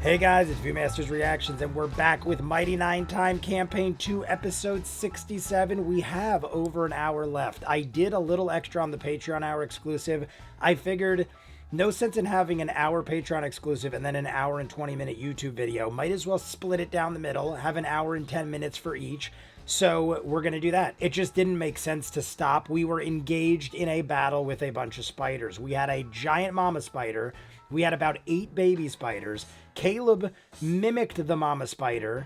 Hey guys, it's Viewmasters Reactions, and we're back with Mighty Nein Time Campaign 2, Episode 67. We have over an hour left. I did a little extra on the Patreon hour exclusive. I figured no sense in having an hour Patreon exclusive and then an hour and 20-minute YouTube video. Might as well split it down the middle, have an hour and 10 minutes for each. So we're going to do that. It just didn't make sense to stop. We were engaged in a battle with a bunch of spiders. We had a giant mama spider. We had about 8 baby spiders. Caleb mimicked the mama spider,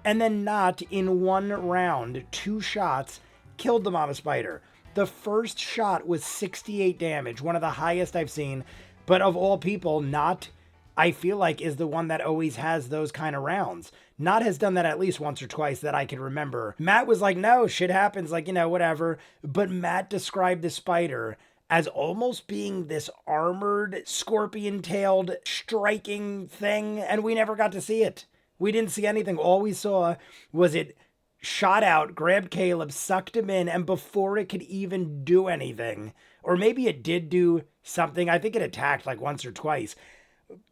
and then not in one round, 2 shots, killed the mama spider. The first shot was 68 damage, one of the highest I've seen, but of all people, Not, I feel like, is the one that always has those kind of rounds. Not has done that at least once or twice that I can remember. Matt was like, no, shit happens, like, whatever. But Matt described the spider as almost being this armored, scorpion-tailed, striking thing, and we never got to see it. We didn't see anything. All we saw was it shot out, grabbed Caleb, sucked him in, and before it could even do anything, or maybe it did do something, I think it attacked like once or twice,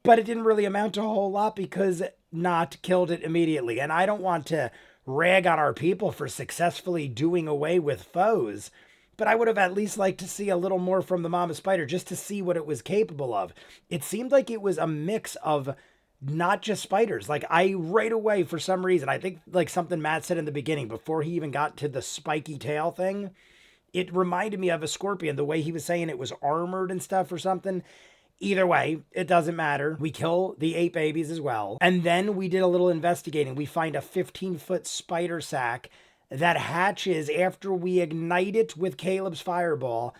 but it didn't really amount to a whole lot because Not killed it immediately. And I don't want to rag on our people for successfully doing away with foes, but I would have at least liked to see a little more from the mama spider just to see what it was capable of. It seemed like it was a mix of not just spiders. Like, I right away, for some reason, I think like something Matt said in the beginning before he even got to the spiky tail thing, it reminded me of a scorpion, the way he was saying it was armored and stuff or something. Either way, it doesn't matter. We kill the 8 babies as well. And then we did a little investigating. We find a 15-foot spider sack that hatches after we ignite it with Caleb's fireball.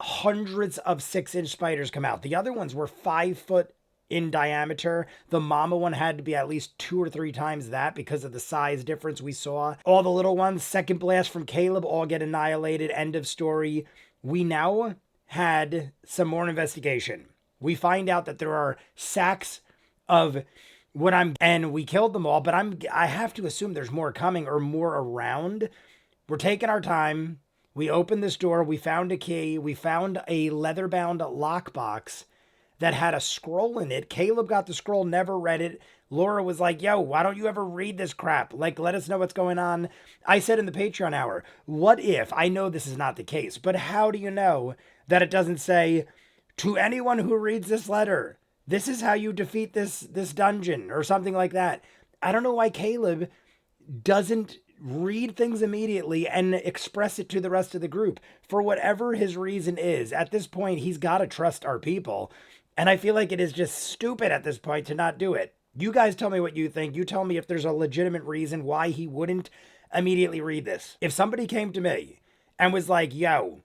Hundreds of 6-inch spiders come out. The other ones were 5 foot in diameter. The mama one had to be at least 2 or 3 times that because of the size difference we saw. All the little ones, second blast from Caleb, all get annihilated. End of story. We now had some more investigation. We find out that there are sacks of and we killed them all, but I have to assume there's more coming or more around. We're taking our time. We opened this door. We found a key. We found a leather-bound lockbox that had a scroll in it. Caleb got the scroll, never read it. Laura was like, yo, why don't you ever read this crap? Like, let us know what's going on. I said in the Patreon hour, what if, I know this is not the case, but how do you know that it doesn't say, to anyone who reads this letter, this is how you defeat this dungeon, or something like that? I don't know why Caleb doesn't read things immediately and express it to the rest of the group. For whatever his reason is, at this point, he's got to trust our people. And I feel like it is just stupid at this point to not do it. You guys tell me what you think. You tell me if there's a legitimate reason why he wouldn't immediately read this. If somebody came to me and was like, yo,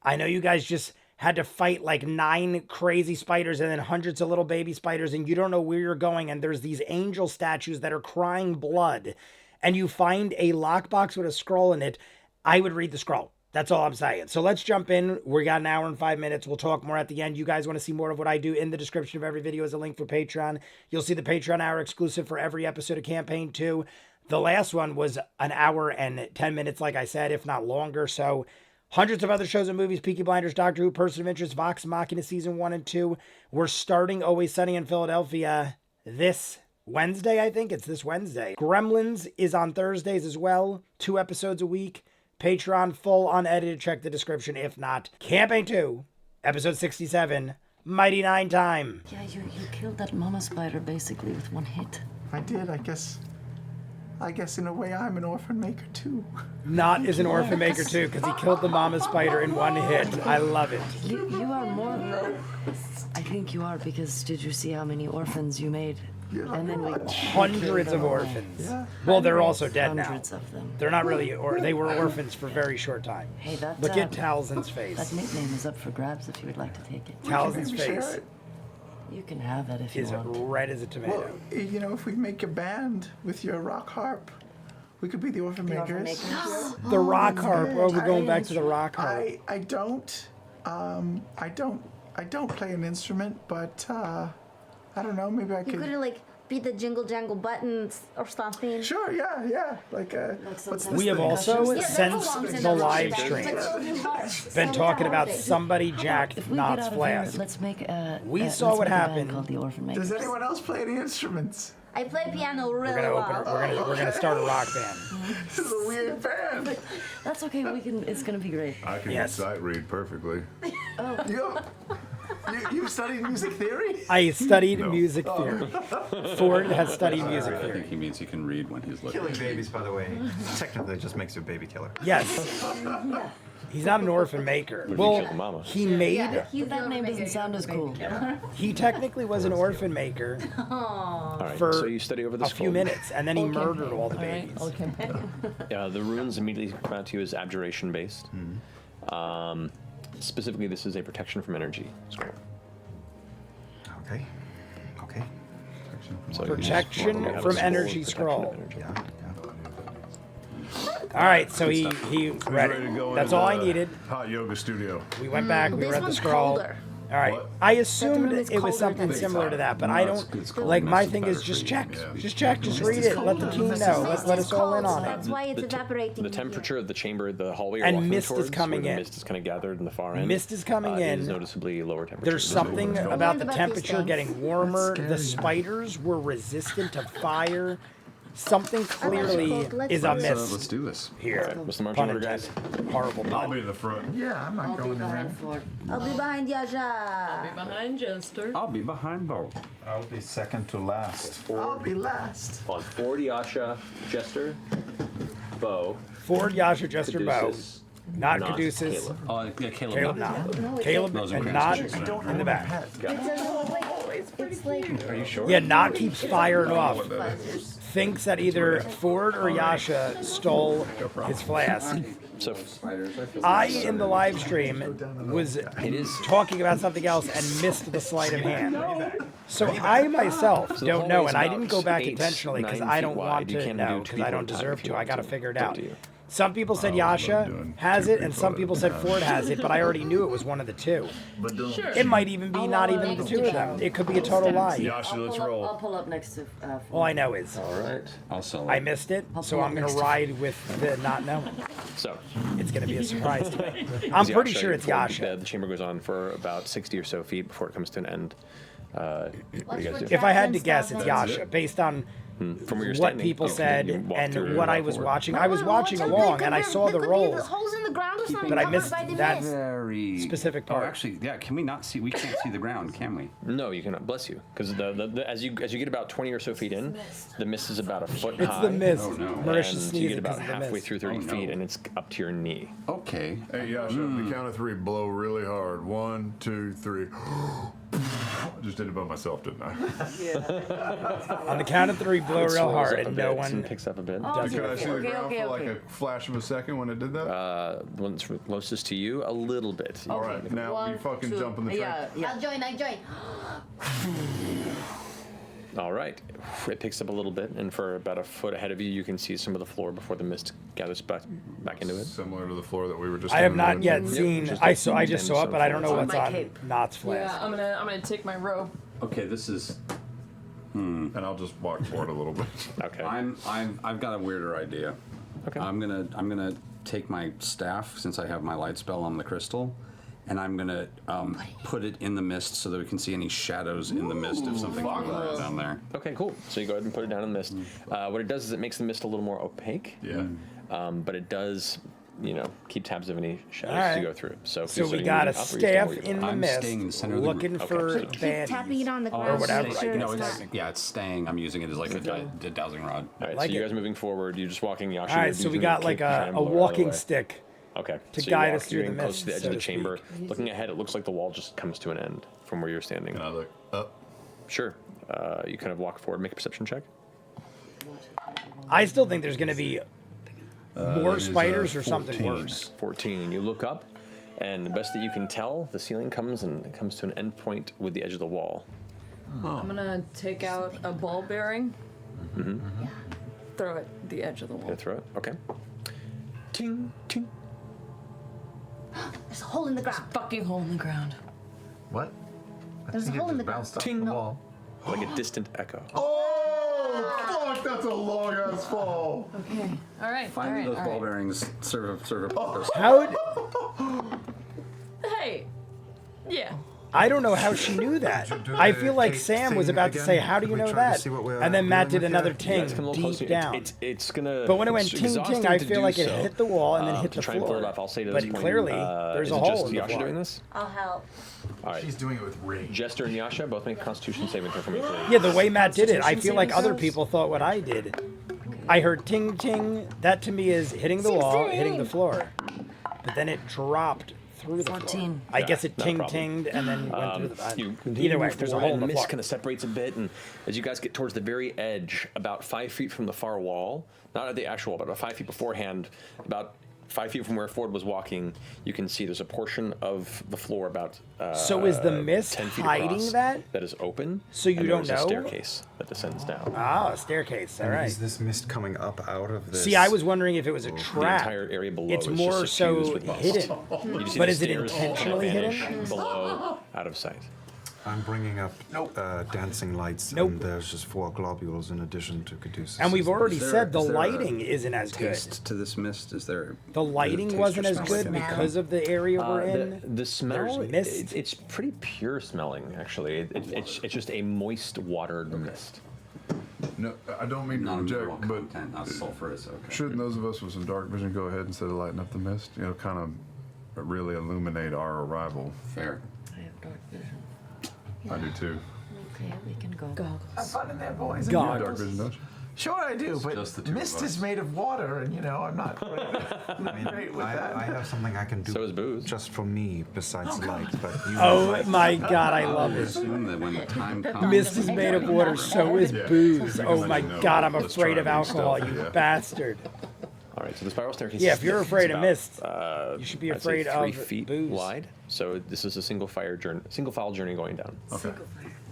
I know you guys just had to fight like 9 crazy spiders and then hundreds of little baby spiders, and you don't know where you're going, and there's these angel statues that are crying blood, and you find a lockbox with a scroll in it, I would read the scroll. That's all I'm saying. So let's jump in. We got an hour and 5 minutes. We'll talk more at the end. You guys want to see more of what I do? In the description of every video is a link for Patreon. You'll see the Patreon hour exclusive for every episode of Campaign 2. The last one was an hour and 10 minutes, like I said, if not longer. So hundreds of other shows and movies: Peaky Blinders, Doctor Who, Person of Interest, Vox Machina Season 1 and 2. We're starting Always Sunny in Philadelphia this Wednesday, I think. It's this Wednesday. Gremlins is on Thursdays as well. 2 episodes a week. Patreon, full unedited. Check the description. If not, Campaign 2, Episode 67, Mighty Nein Time. Yeah, you killed that mama spider basically with 1 hit. I did, I guess in a way I'm an orphan maker too. Not is an orphan maker too, because he killed the mama spider in 1 hit. I love it. You are more. I think you are, because did you see how many orphans you made? Yeah. And then we Hundreds of orphans. Yeah. Well, they're also dead now. Hundreds of them. They're not really, or they were orphans for a very short time. Hey, that Look at Talzin's that face. nickname is up for grabs if you would like to take it. Talzin's Maybe share face it. You can have that if you is want. red as a tomato. Well, if we make a band with your rock harp, we could be the orphan Orphan makers. Makers. The rock harp. good. Oh, we're going back to the rock harp. I don't play an instrument, but I don't know, maybe I You could. could have beat the jingle jangle buttons or something? Sure, yeah. Like, what's this We have thing? also, Yeah, that since belongs in the the live bag. stream, It's like Golden Hearts. been So talking that about thing. somebody jacked If we get Knott's out of flask. here, let's make a. We saw let's what make a band happened. Called the Orphan Makers. Does anyone else play any instruments? I play piano really We're gonna well. open. We're gonna start a rock band. This is a weird band. That's okay. We can. It's gonna be great. I can Yes. sight read perfectly. You've studied music theory? I studied music theory. Ford has studied music I think theory. he means he can read when he's looking. Killing babies, by the way, technically just makes you a baby killer. Yes. He's not an orphan maker. kill Well, the mama? he made. That name doesn't sound as cool. He technically was an orphan maker All right, for so you study over the a few scroll. minutes, and then he murdered all the babies. The runes immediately come out to you as abjuration based. Specifically, this is a protection from energy scroll. Okay. So you just Protection normally have a from scroll of energy protection scroll. of energy. Yeah. All right, so he He's read ready to it. go That's into all I the needed. Hot yoga studio. We went back. We This read the one's scroll. colder. All right. What? I assumed room is it was colder something than similar to that, but No, I it's- don't. it's cold. Like my Mist thing better is for just you, check, yeah. just check, just read it. Let the team know. Let us all in on it. That's why it's evaporating. The temperature of the chamber, the hallway you're And walking mist is towards, coming where in. the mist is kind of gathered in the far end. Mist is coming Is in. noticeably lower temperature. There's something about the about these temperature things? getting warmer. The spiders were resistant to fire. Something clearly Let's is do it. amiss Let's do this. here. Mr. Martin, Pun order, guys. intended. Horrible I'll pun. be in the front. Yeah, I'm not going around. I'll be behind Yaja. Behind Jester. I'll be behind Bo. I'll be second to last. I'll be last. On Ford, Yasha, Jester, Bo, Ford, Yasha, Jester, Bow. Caduceus, Not Not Caduceus. Caleb. Oh, yeah, Caleb. Caleb, not. Caleb, and not in the back. It's like Are you sure? Yeah, Not keeps firing off. Thinks that either Ford or Yasha stole his flask. So I, in the live stream, was talking about something else and missed the sleight of hand. So I myself the don't know, hallway's and I about didn't go back 8, intentionally because 9 I feet don't wide. want You to can't know do two because I people don't at a time deserve if you to. I want got to to. figure it It's up out. to you. Some people said I was Yasha doing has two it, and people some at a people said time. Ford has it, but I already knew it was one of the two. It might even be not even the two of them. It could be a total lie. Yasha, let's I'll roll. pull up next to. All I know is All right. I'll sell it. I missed it, so I'm gonna ride with the not knowing. So, It's gonna be a surprise to me. I'm pretty sure it's Yasha. The chamber goes on for about 60 or so feet before it comes to an end. What do you guys do? If I had to guess, it's Yasha, based on From where you're what standing, people you said walk and through what I walk was forward. watching. I was watching along, and I saw the rolls. Holes in the ground or something But I covered missed by the that. mist. Very Specific Oh, part. actually, yeah. Can we not see? We can't see the ground, can we? No, you cannot. Bless you, because as you get about 20 or so feet in, the mist is about a foot It's high. the mist. Oh, no. Marisha's And you sneezing get about because of the halfway mist. through 30 Oh, no. feet, and it's up to your knee. Okay. Hey, Yasha, on the count of three, blow really hard. 1, 2, 3. I just did it by myself, didn't I? On the count of three, blow It real swells hard, up a and bit no and one picks up a bit. does Could I it. see the Okay, ground okay, for like okay. a flash of a second when it did that? The one that's closest to you, a little bit. All right, now you fucking jump in the train. I'll join. All right, it picks up a little bit, and for about a foot ahead of you, you can see some of the floor before the mist gathers back into it. Similar to the floor that we were just I have in, not right? yet seen. just I like saw. I just saw it, but I don't know On what's my on cape. Knott's flask. Yeah, I'm gonna take my robe. Okay. This is. And I'll just walk forward a little bit. Okay. I've got a weirder idea. Okay. I'm gonna take my staff since I have my light spell on the crystal, and I'm gonna put it in the mist so that we can see any shadows in the mist if something's moving around down there. Okay, cool. So you go ahead and put it down in the mist. What it does is it makes the mist a little more opaque. Yeah. But it does, keep tabs of any shadows Alright. to go through. So, So we you're got a moving up or you're staying staff where you in are? the I'm mist, staying in the center of the looking group. for Okay. Keep tapping it on the ground. or whatever, to make I sure guess. No, it's it's yeah, it's staying. I'm using it as like a dowsing rod. All right, Like so you it. guys moving forward, you're just walking Yasha. All right, you're so we using got the like cape to try a and blow it out of the walking way. stick. Okay. to so guide you us walk, through you're the getting close to the mist, edge so of the to chamber. speak. Looking ahead, it looks like the wall just comes to an end from where you're standing. And I look up. Sure. You kind of walk forward, make a perception check. I still think there's going to be That more is, spiders or something 14. worse. 14. You look up, and the best that you can tell, the ceiling comes to an end point with the edge of the wall. I'm gonna take out a ball bearing. Throw it at the edge of the wall. Gonna throw it. Okay. Ting ting. There's a hole in the ground. Fucking hole in the ground. What? I There's a think it hole in just the ground. bounced off Ting. the wall. Like a distant echo. Oh! Oh, fuck, that's a long ass fall. Okay. All right. Finally, all right, those ball all right. bearings serve a purpose. How? Hey. Yeah. I don't know how she knew that. I feel like Sam was about to say, "How do you know that?" And then Matt did another ting Come a little deep closer. down. It's gonna. But when it went it's ting ting, exhausting I to feel do like it so. hit the wall and then hit To the try and pull it floor. off, I'll say to But this point, clearly, there's is a it hole just in the Yasha floor. doing this? I'll help. All right. She's doing it with rage. Jester and Yasha both make a Constitution saving throw for me, please. Yeah, the way Matt did it, I feel like saving other throws? people thought what I did. I heard ting ting. That to me is hitting the wall, hitting the floor. But then it dropped through the 14. floor. I guess it not a ting problem. tinged and then went through the. You Either continue way, to move there's a forward, hole in and the the mist floor. kind of separates a bit, and as you guys get towards the very edge, about 5 feet from the far wall, not at the actual wall, but about 5 feet beforehand, about 5 feet from where Ford was walking, you can see there's a portion of the floor about So is the mist 10 feet hiding across that? that is open. So you and don't there's a know? staircase that descends down. Ah, a staircase. All And right. is this mist coming up out of this? See, I was wondering if it was a The trap. entire area below It's is more just so suffused with mist. hidden. You just see But the is it stairs intentionally kind of hidden? vanish below, out of sight. I'm bringing up dancing lights, Nope. and there's just 4 globules in addition to Caduceus. And we've already Is there- said the is there a lighting isn't as good. Taste to this mist? Is there? The lighting taste wasn't or as smell good like it? because of the area we're in. The smell, There's mist. it's pretty pure smelling, actually. It's just a moist, watered mist. No, I don't mean to Non-mineral reject, but content, not sulfurous. Okay. shouldn't those of us with some dark vision go ahead instead of lighting up the mist? You know, kind of really illuminate our arrival. Fair. I have dark vision. I do too. Okay, we can go. Have fun in there, boys. You have God. dark vision, don't you? Sure I do, but just the two of mist us. is made of water, and I'm not great with that. I have something I can do So is booze. just for me besides light, but you Oh my God, I I love would it. assume that when the time comes, Mist is made of water, so is Yeah. booze. Because Oh my I know. God, I'm Let's afraid try of and be alcohol, stealthy, you yeah. bastard. All right, so the spiral staircase. Yeah, is if you're thick. afraid It's of about, mist, you should be I'd say afraid 3 of feet booze. wide. So this is a single file journey going down. Okay.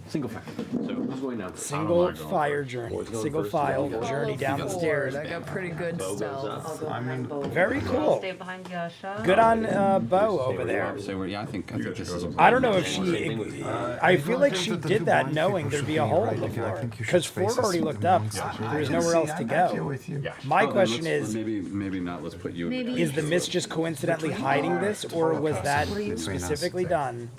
Single file. So who's going down? Single fire journey, single file journey down the stairs. I got pretty good stealth. I'll go behind Bo. Very cool. Stay behind Yasha. Good on Bo over there. So yeah, I think this is. I don't know if she. I feel like she did that knowing there'd be a hole in the floor. Because Ford already looked up. There was nowhere else to I'm back here go. with you. My Oh, then question let's- is, maybe not. Let's put you. Maybe- is the mist just coincidentally hiding this, or was that specifically done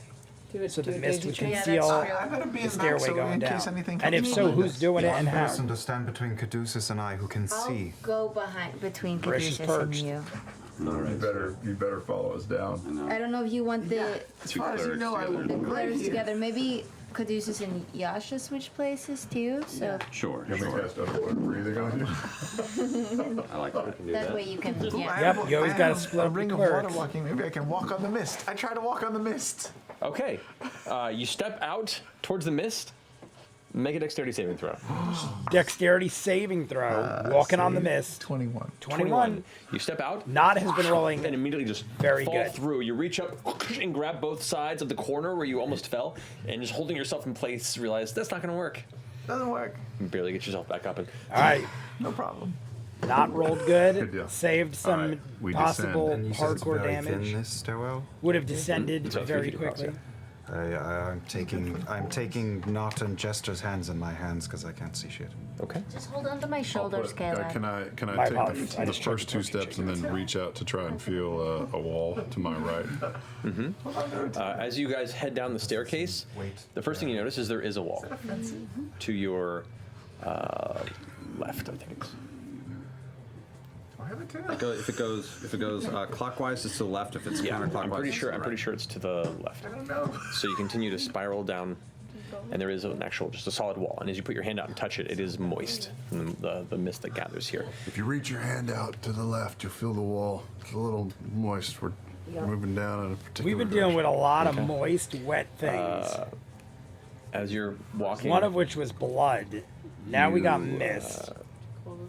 so the mist would conceal I better be the in back stairway so going in down? case anything And if comes so, from who's doing it and One how? person to stand between Caduceus and I who can I'll see. go between Precious Caduceus and perched. you. You better follow us down. I don't know if you want the As far as you know, I will the be right players here. together. Maybe Caduceus and Yasha switch places too. So Sure, Can we sure. cast underwater breathing on you? I like that. that way you can. Yeah. Yep, you always I gotta have split a up the ring of water clerks. walking. Maybe I can walk on the mist. I try to walk on the mist. Okay, you step out towards the mist. Make a dexterity saving throw. Dexterity saving throw, walking on the mist. 21. 21. You step out. Not has been rolling. And immediately just Very fall good. through. You reach up and grab both sides of the corner where you almost fell, and just holding yourself in place, realize that's not going to work. Doesn't work. You barely get yourself back up. And All right, No problem. not rolled good. Good deal. Saved some All right, we possible And you said it's hardcore very damage. thin, this stairwell. Would have descended So 3 very feet across, quickly. I'm taking Knot and Jester's hands in my hands because I can't see shit. okay. Just hold on to my I'll shoulders, put- Caleb. Can I My take apologies. I the just tried first to 2 torture steps and then reach out to try and feel a wall to my right? As you guys head down the staircase, the first thing you notice is there is a wall to your left. I think it's. If it goes clockwise, it's to the left. If it's Yeah, counterclockwise, I'm pretty it's sure. to the I'm pretty right. sure it's to the left. I don't know. So you continue to spiral down, and there is an actual, just a solid wall. And as you put your hand out and touch it, it is moist from the mist that gathers here. If you reach your hand out to the left, you'll feel the wall. It's a little moist. We're moving down in a particular We've been dealing with direction. a lot of moist, wet things. As you're walking, One of which was blood. Now we got You, mist.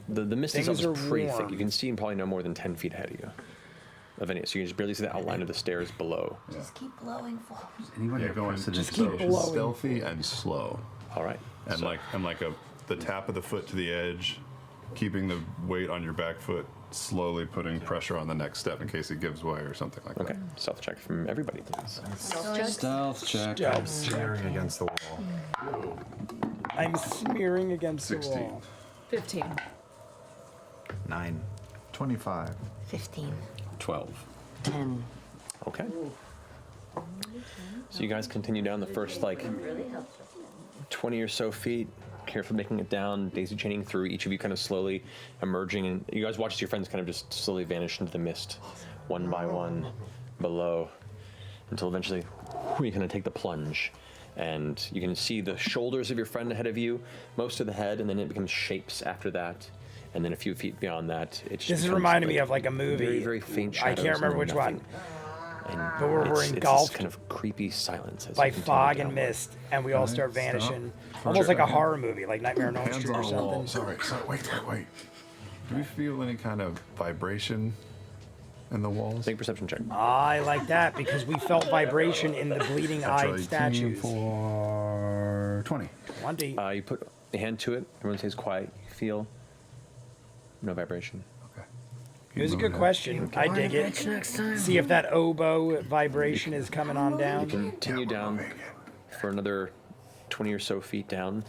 the mist things itself are is pretty warm. thick. You can see probably no more than 10 feet ahead of you. Of any, so you can just barely see the outline of the stairs below. Just keep blowing for. Anybody Yeah, going Just keep blowing. stealthy and slow, All right. and like the tap of the foot to the edge, keeping the weight on your back foot, slowly putting pressure on the next step in case it gives way or something like Okay. that. Stealth check from everybody, please. Stealth check. Stealth. Staring against the wall. I'm smearing against the 16. wall. 15. 9. 25. 15. 12. 10. Okay. So you guys continue down the first, like, 20 or so feet, carefully making it down, daisy chaining through, each of you kind of slowly emerging, and you guys watch as your friends kind of just slowly vanish into the mist, one by one, below, until eventually you kind of take the plunge, and you can see the shoulders of your friend ahead of you, most of the head, and then it becomes shapes after that, and then a few feet beyond that, it just This is becomes, reminding me like, of like a movie. very, very faint I shadows. can't remember and which nothing. one. And But we're it's engulfed this kind of creepy silence as by you continue fog and downward. mist, and we all start Stop. vanishing. For Almost a like a second. horror movie, like Nightmare on Elm Hands Street or on the wall. something. Sorry, wait. Do we feel any kind of vibration in the walls? Make a perception check. I like that because we felt vibration in the bleeding-eyed 18 statues. for 20. 20. You put a hand to it. Everyone stays quiet. You feel no vibration. Okay. It was a good question. I dig it. See if that oboe vibration is coming on down. Continue down for another 20 or so feet down.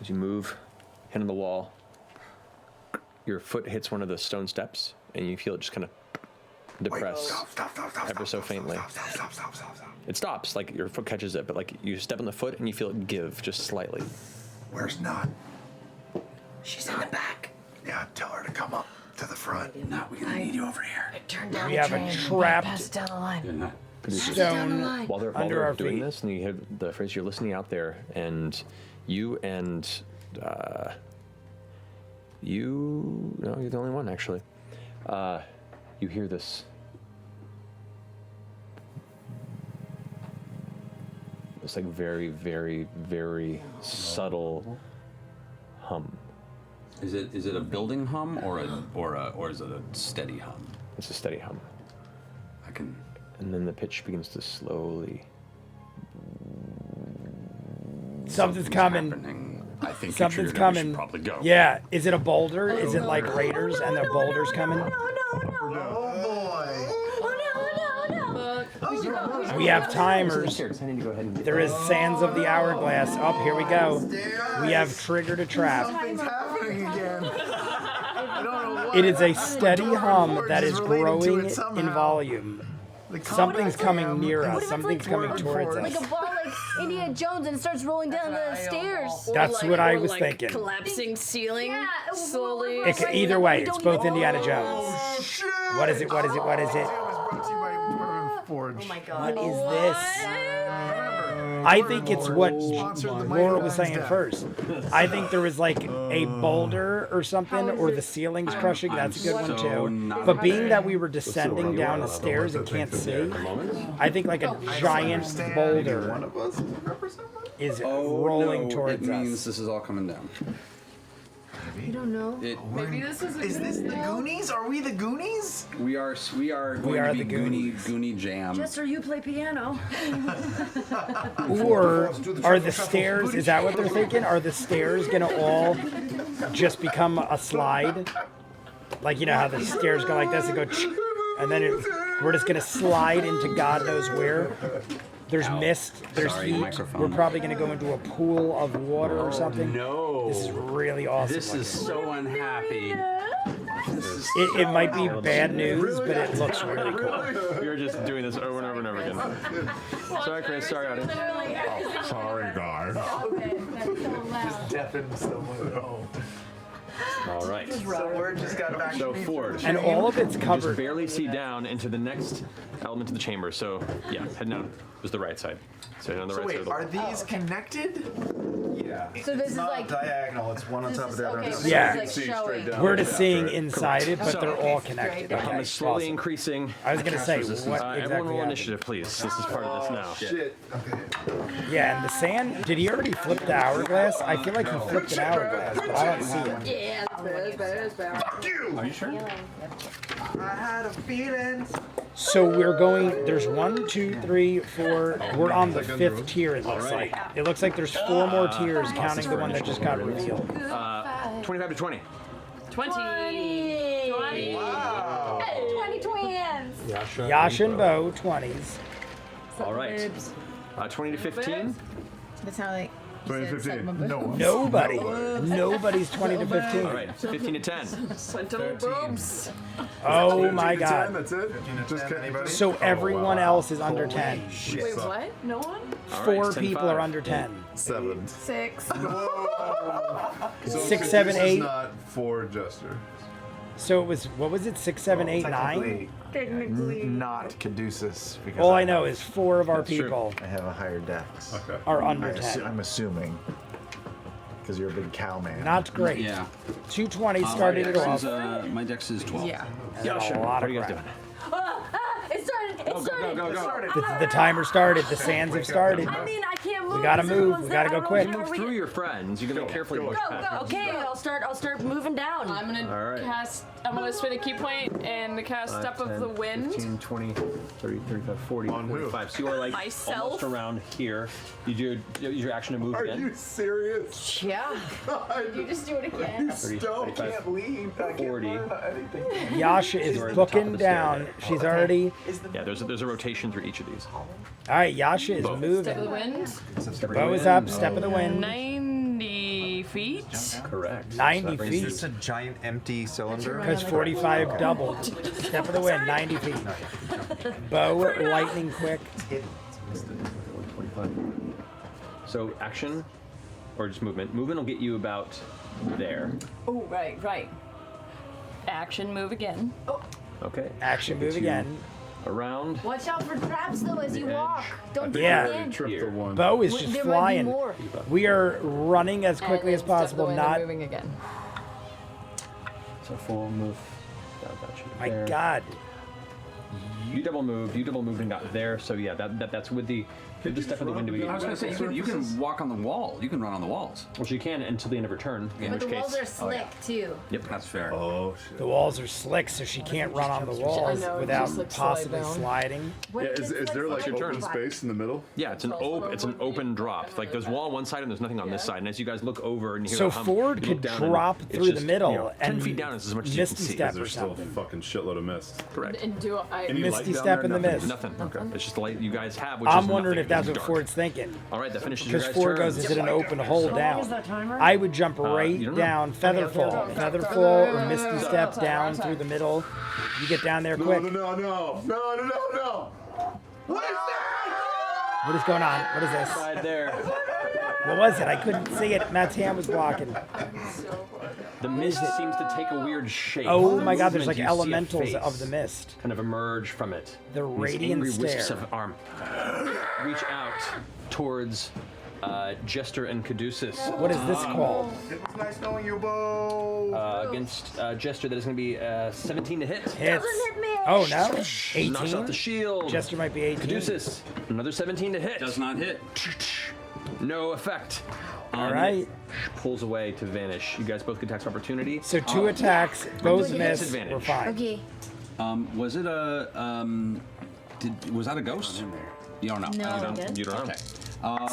As you move, hand on the wall, your foot hits one of the stone steps, and you feel it just kind of depress ever so faintly. Stop. It stops, like your foot catches it, but like you step on the foot and you feel it give just slightly. Where's Not? She's in the back. Yeah, tell her to come up to the front. Not, we're gonna need you over here. Turn down We the have a train. trapped Pass it down the line. You're not. stone While they're under our doing feet. this, and you hear the phrase, you're listening out there, and you and no, you're the only one actually. You hear this. It's like very, very, very subtle hum. Is it a building hum or is it a steady hum? It's a steady hum. I can. And then the pitch begins to slowly. Something's coming. happening. I think Something's we should coming. probably go. Yeah. Is it a boulder? Is it like raiders and the boulders coming? We have timers. I need to go ahead and There is sands of the hourglass. Up, here we go. We have triggered a trap. Something's happening again. I don't know what. It is a steady hum Or that just is related to growing it somehow. in volume. The Something's coming conductor near am- us. Something's coming towards Like us. a ball like Indiana Jones and it starts rolling down the stairs. That's what I was thinking. Collapsing ceiling Yeah, slowly. It could, either way, it's both Indiana Jones. Oh, shit! What is it? What is it? What is it? It was brought to you by Bourbon Forge. Oh my god. What is this? I think it's what Sponsored the Laura Mighty was Nine's saying death. first. I think there was like a boulder or something, or the ceiling's crushing. That's a good one too. But being that we were descending down the stairs and can't see, I think like a giant One boulder of us represent one? is Oh, rolling no, towards it means us. this is all coming down. You don't know. Maybe this is a Is this the Goonies? Are we the Goonies? We are going are to be the Goonies. Goonie Jam. Jester, you play piano. Or are the stairs, is that what they're thinking? Are the stairs gonna all just become a slide? Like, you know how the stairs go like this and go, and then we're just gonna slide into God knows where. There's mist, there's Sorry, heat. microphone. We're probably gonna go into a pool of water or something. No. This is really awesome. This is so unhappy. It might be bad news, but it looks really cool. You're just doing this over and over and over again. Sorry, Chris. Sorry, audience. Sorry, guys. Deafen someone at home. All right. So word just got back So to me. Ford, And all of it's just covered. barely see down into the next element of the chamber. So yeah, head down. It was the right side. So head on the So right side wait, of the are these connected? Yeah. So this is Not like diagonal. It's one on top of the other. okay. It's- so Yeah. it's like showing. We're just seeing inside it, but So- they're all connected. The hum Okay, is slowly awesome. increasing. I was gonna say, what Everyone exactly roll happened? initiative, please. This is part of this now. Shit. Okay. Yeah, and the sand, did he already flip the hourglass? I feel like he flipped an hourglass, but I don't see it. Yeah, that's better. Are you sure? I had a feeling. So we're going, there's 1, 2, 3, 4, we're on the 5th tier it looks like. It looks like there's 4 more tiers counting the one that just got revealed. 25 to 20. 20. 20 twins. Yash and Bo, 20s. All right. 20 to 15. That's how like 2015. No one. Nobody. Nobody's 20 to 15. All right, 15 to 10. Sentinel boobs. Oh my 10, god. that's it. Just Anybody? So everyone else is under 10. Wait, what? No one? All right, 4 10, people 5. are under 10. 7. 6. So 6, 7, this is 8. not 4 Jester. So it was, what was it, 6, 7, 8, 9? Technically, not Caduceus. Because All I know is 4 of our That's true. people I have a higher dex. Okay. are under 10. I'm assuming. Because you're a big cow man. Not great. Yeah. 220 started it off. My dex is 12. Yeah. And then Yasha, a lot what are of you guys crap. doing? It started. It started. The timer started. The sands have started. I mean, I can't move. We gotta because move. everyone's We gotta there. go I quick. don't know Move where we through your friends. You can carefully push past. Okay, I'll start moving down. I'm gonna All right. cast. I'm gonna spend a key point and cast Step of the Wind. 15, 20, 30, 35, 40, On who? 45. So you are like Myself? almost around here. You use your action to move Are again. you serious? Yeah. You just do it again. 30, Still 35, Can't leave. I can't 40. learn anything. Yasha is You're at the top of booking the stair down. there. She's already. Yeah, there's a rotation through each of these. All right, Yasha is Step of the moving. Wind. Bow is up. Step of the wind. 90 feet. Correct. 90 That brings feet. you- It's a giant empty cylinder. Because 45 doubled. Step of the wind, 90 feet. Bow, lightning quick. 45. So action or just movement. Movement will get you about there. Oh, right. Action, move again. Okay. Action move Get you again. Around. Watch out for traps though as you The walk. edge. Don't Yeah. dig in. Trip the Here. one. Bow is just There might be flying. more. We are running as quickly as And then Step of the possible. Wind and Not. moving again. So full move. That should be My there. God. You double moved and got there. So yeah, that's with the Step of the Wind. I was gonna say you can walk on the wall. You can run on the walls. Which you can until the end of her turn. In But which the walls case, are slick too. Yep, that's fair. Oh, shit. The walls are slick, so she can't run on the walls I know, without just, like, slide possibly down. sliding. What Yeah, is is this there like like open five? space in the middle? Yeah, it's an open drop. Like there's wall on one side and there's nothing on this side. And as you guys look over and hear So the hum, Ford you look could down and drop it's through the just, middle 10 and feet down is as much as you can Misty see. step or There's still a something. fucking shitload of mist. Correct. And do I? Any Misty light down step there? in the Nothing? mist. Nothing. Okay. It's just the light you guys have, which I'm is wondering nothing. if that's It's what dark. Ford's thinking. All right, that finishes your Because guys' Ford turn. goes, is it an open hole down? that timer? I would jump right you don't know. down, Featherfall. Featherfall or Misty step down through the middle. You get down there quick. No. What is that? What is going on? What is this? side there. What was it? I couldn't see it. Matt's hand was blocking. The mist seems to take a weird shape. Oh my God, there's And like you see a elementals face of the mist. kind of emerge from it. The These radiant angry wisps stare. of arm reach out towards Jester and Caduceus. What is this called? It was nice knowing you, Bo. Against Jester, that is going to be 17 to hit. Hits. Doesn't hit me. Oh no. Knocks out the 18? shield. Jester might be 18. Caduceus, another 17 to hit. Does not hit. No effect. All right. Pulls away to vanish. You guys both get tax opportunity. So 2 attacks, both miss. Disadvantage. We're fine. Okay. Was it a was that a ghost? You don't know. No, You I'm don't. good. You don't. Okay.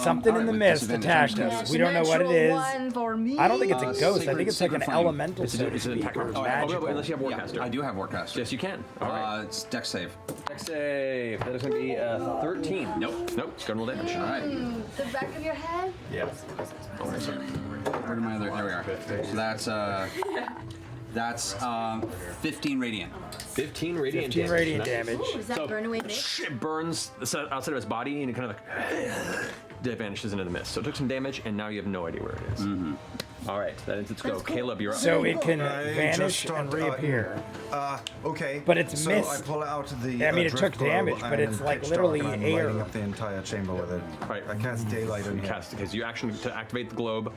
Something all in the with mist disadvantage. attacked Yeah, us. We don't know what it natural is. one for me. I don't think it's a ghost. I Sacred- think it's like an Sacred Flame. elemental, It's so an to speak, attack. or Oh, magical. unless you have Yeah, Warcaster. I do have Warcaster. Yes, you can. All right. It's dex save. Dex save. That is going to be 13. Nope. Nope. It's going to roll damage. All right. The back of your head. Where are my other? There we are. So that's 15 radiant. 15 radiant 15 damage. radiant Nice. damage. Does that burn away mist? It burns the outside of his body and it kind of like vanishes into the mist. So it took some damage and now you have no idea where it is. All right, that ends its go. Caleb, you're up. So it can I vanish just and thought, reappear. Okay. But it's so mist. I pull out the. I mean, it took drift globe damage, but and it's like pitch literally dark, and I'm air. lighting up the entire chamber with it. Right. I cast daylight in here. Cast because you action to activate the globe.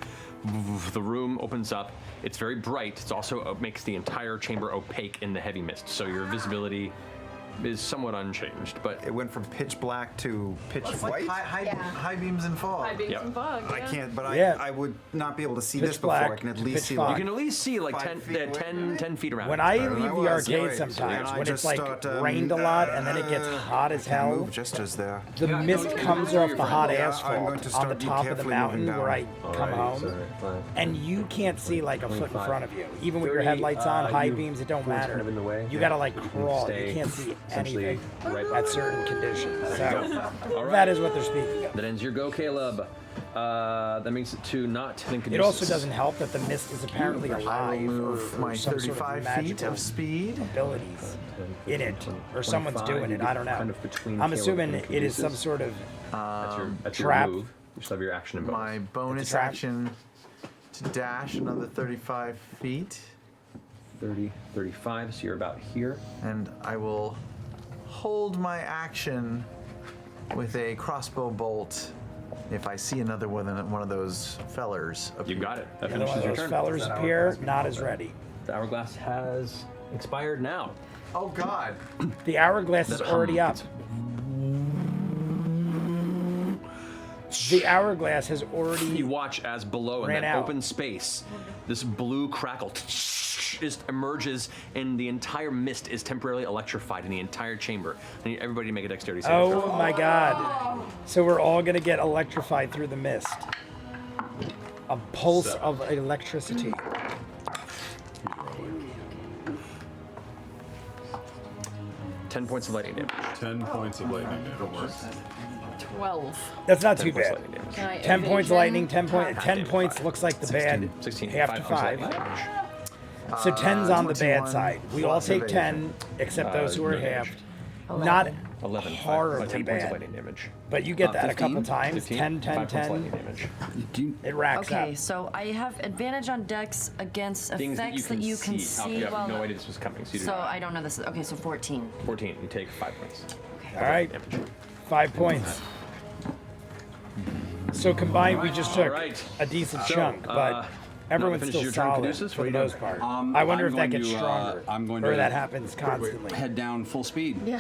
The room opens up. It's very bright. It's also makes the entire chamber opaque in the heavy mist, so your visibility is somewhat unchanged. But It went from pitch black to pitch It's white. like high Yeah. high beams and fog. High beams Yep. and fog. I Yeah. can't, but Yeah. I would not be able to see Pitch this before. I black can at to least pitch see fog. you like can at least see like 5 10, feet away. 10 feet around. When it. I Alright, leave I the was, arcade right. sometimes, And I when it's just like start, rained a lot and then it gets hot as hell, Move gestures there. the mist comes off the hot Yeah, I'm asphalt going to on start the be top of the carefully mountain moving where I down. come home, and you can't see like a foot in 25. front of you. Even with your 30, headlights on, high you- beams, it don't Ford's matter. kind of in the way. You gotta like crawl. stay You can't see essentially anything right at certain conditions. So All right. that is what they're speaking of. That ends your go, Caleb. That makes it to not. It also doesn't help that the mist is apparently I will alive move or my some 35 sort of feet magical of speed. abilities in it, or someone's 25, doing it. I don't know. kind of between I'm Caleb assuming and it is some Caduceus. sort of That's trap. your move. You still have your action and bonus. My bonus trap. action to dash another 35 feet. 30, 35, so you're about here. And I will hold my action with a crossbow bolt if I see another one of those fellers. You got it. That One of finishes your those turn. fellers appear, not as ready. The hourglass has expired now. Oh God! The hourglass is already up. The hourglass has already. You watch as below in ran that out. open space, this blue crackle just emerges, and the entire mist is temporarily electrified in the entire chamber. I need everybody to make a dexterity saving Oh throw. my God! So we're all gonna get electrified through the mist. A pulse of electricity. 10 points of lightning damage. 10 points of lightning damage. 12. That's not 10 too points bad. of lightning damage. Can I 10 points of lightning, 10 Damage, points five. looks like the bad 16, half 5 to points of 5. lightning damage. So 10's on the bad 21 side. We all plus take evasion. 10, except those who are no damage. halved. Not 11. horribly 10 points of bad. lightning damage. But you get that a 15? couple times. 15, 10, 10, 5 points of 10. lightning damage. Do you, It racks Okay, up. so I have advantage on dex against Things effects that you can see. You have while no idea this was coming. So, you do So not. I don't know this. Okay, so 14. 14. You take 5 points. All right, Damage. 5 points. So combined, we just took Alright. a decent So, chunk, but everyone's finishes still your turn, solid Caduceus, for the what are you most part. Um, I wonder I'm if that going gets to, stronger, I'm going or to that happens constantly. head down full speed. Yeah.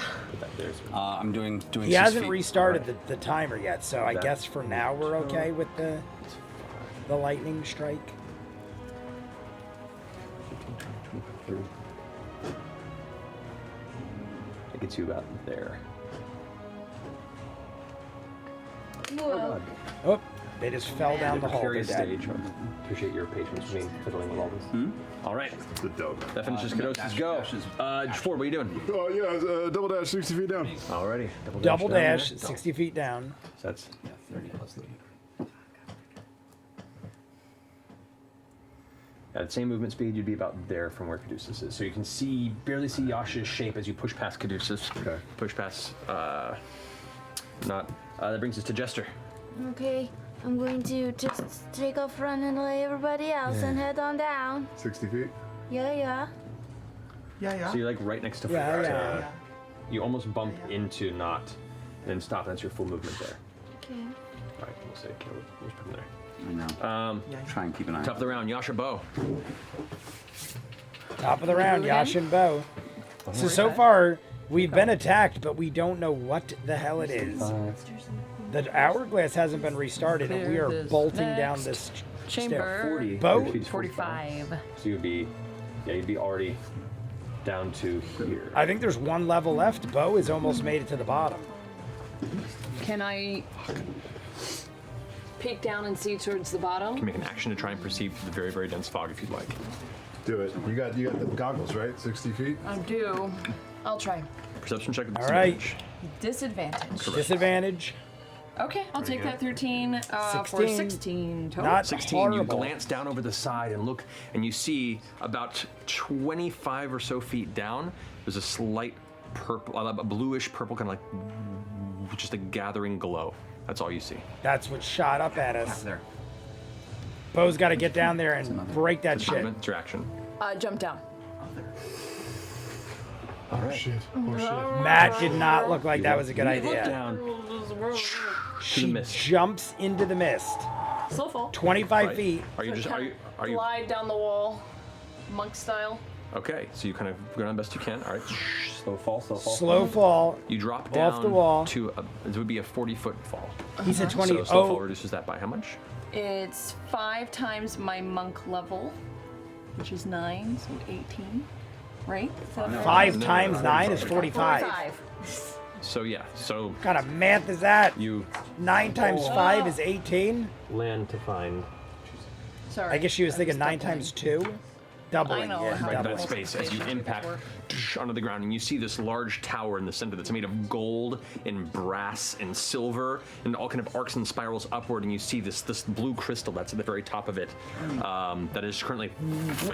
I'm doing He 6 hasn't feet. restarted the timer yet, so I That- guess for now we're okay with the lightning strike. It gets you about there. Whoa. Oh, they just fell down the hole. They're Precarious dead. stage. Appreciate your patience with me fiddling with all this. All right. The donut. That finishes Caduceus' go. Ford, what are you doing? Oh, yeah, double dash 60 feet down. Alrighty. Double down there. dash, 60 feet down. So that's 30 plus 30. at same movement speed. You'd be about there from where Caduceus is. So you can see, barely see Yasha's shape as you push past Caduceus. Okay. Push past, that brings us to Jester. Okay, I'm going to just take off running like everybody else and head on down. 60 feet? Yeah, yeah. Yeah, yeah. So you're like right next to Yeah, to- yeah. You almost bump into Not, and then stop. That's your full movement there. Okay. All right, we'll say kill it. We'll just put him I know. there. Try and keep an eye. Top of the round, Yasha Bow. Top of the round, Yash and Bo. So far, we've been attacked, but we don't know what the hell it is. The hourglass hasn't been restarted, and we Clear are this bolting down next this chamber. 40. Bo? Your speed's 45. So you'd be, you'd be already down to here. I think there's one level left. Bo has almost made it to the bottom. Can I peek down and see towards the bottom? You can make an action to try and perceive the very, very dense fog if you'd like. Do it. You got the goggles, right? 60 feet? I do. I'll try. Perception check with All right. disadvantage. Disadvantage. Disadvantage. Okay, I'll take that 13 for 16. 16 total. Not 16, you horrible. glance down over the side and look, and you see about 25 or so feet down, there's a slight purple, a bluish purple, kind of like just a gathering glow. That's all you see. That's what shot up at us. There. Bo's got to get down there and break that shit. Movement, it's your action. Jump down. Oh, shit. Oh, shit. Matt did not look like that was a good Look idea. down to She the mist. jumps into the mist. Slow fall. 25 Right. feet. Are you just? Are you? Glide down the wall, monk style. Okay, so you kind of go down best you can. All right. Slow fall, slow fall. Slow fall. You drop down Off the wall. to it would be a 40-foot fall. He said 20. So slow fall Oh, reduces that by how much? It's 5 times my monk level, which is 9, so 18. Right? So 5 times 9 is 45. 45. So yeah, so What kind of math is that? you 9 times 5 is 18. Land to find. Sorry. I guess she was thinking 9 times 2. Doubling, I know yeah, how right doubling. that space as you impact onto the ground, and you see this large tower in the center that's made of gold and brass and silver, and all kind of arcs and spirals upward. And you see this blue crystal that's at the very top of it, that is currently.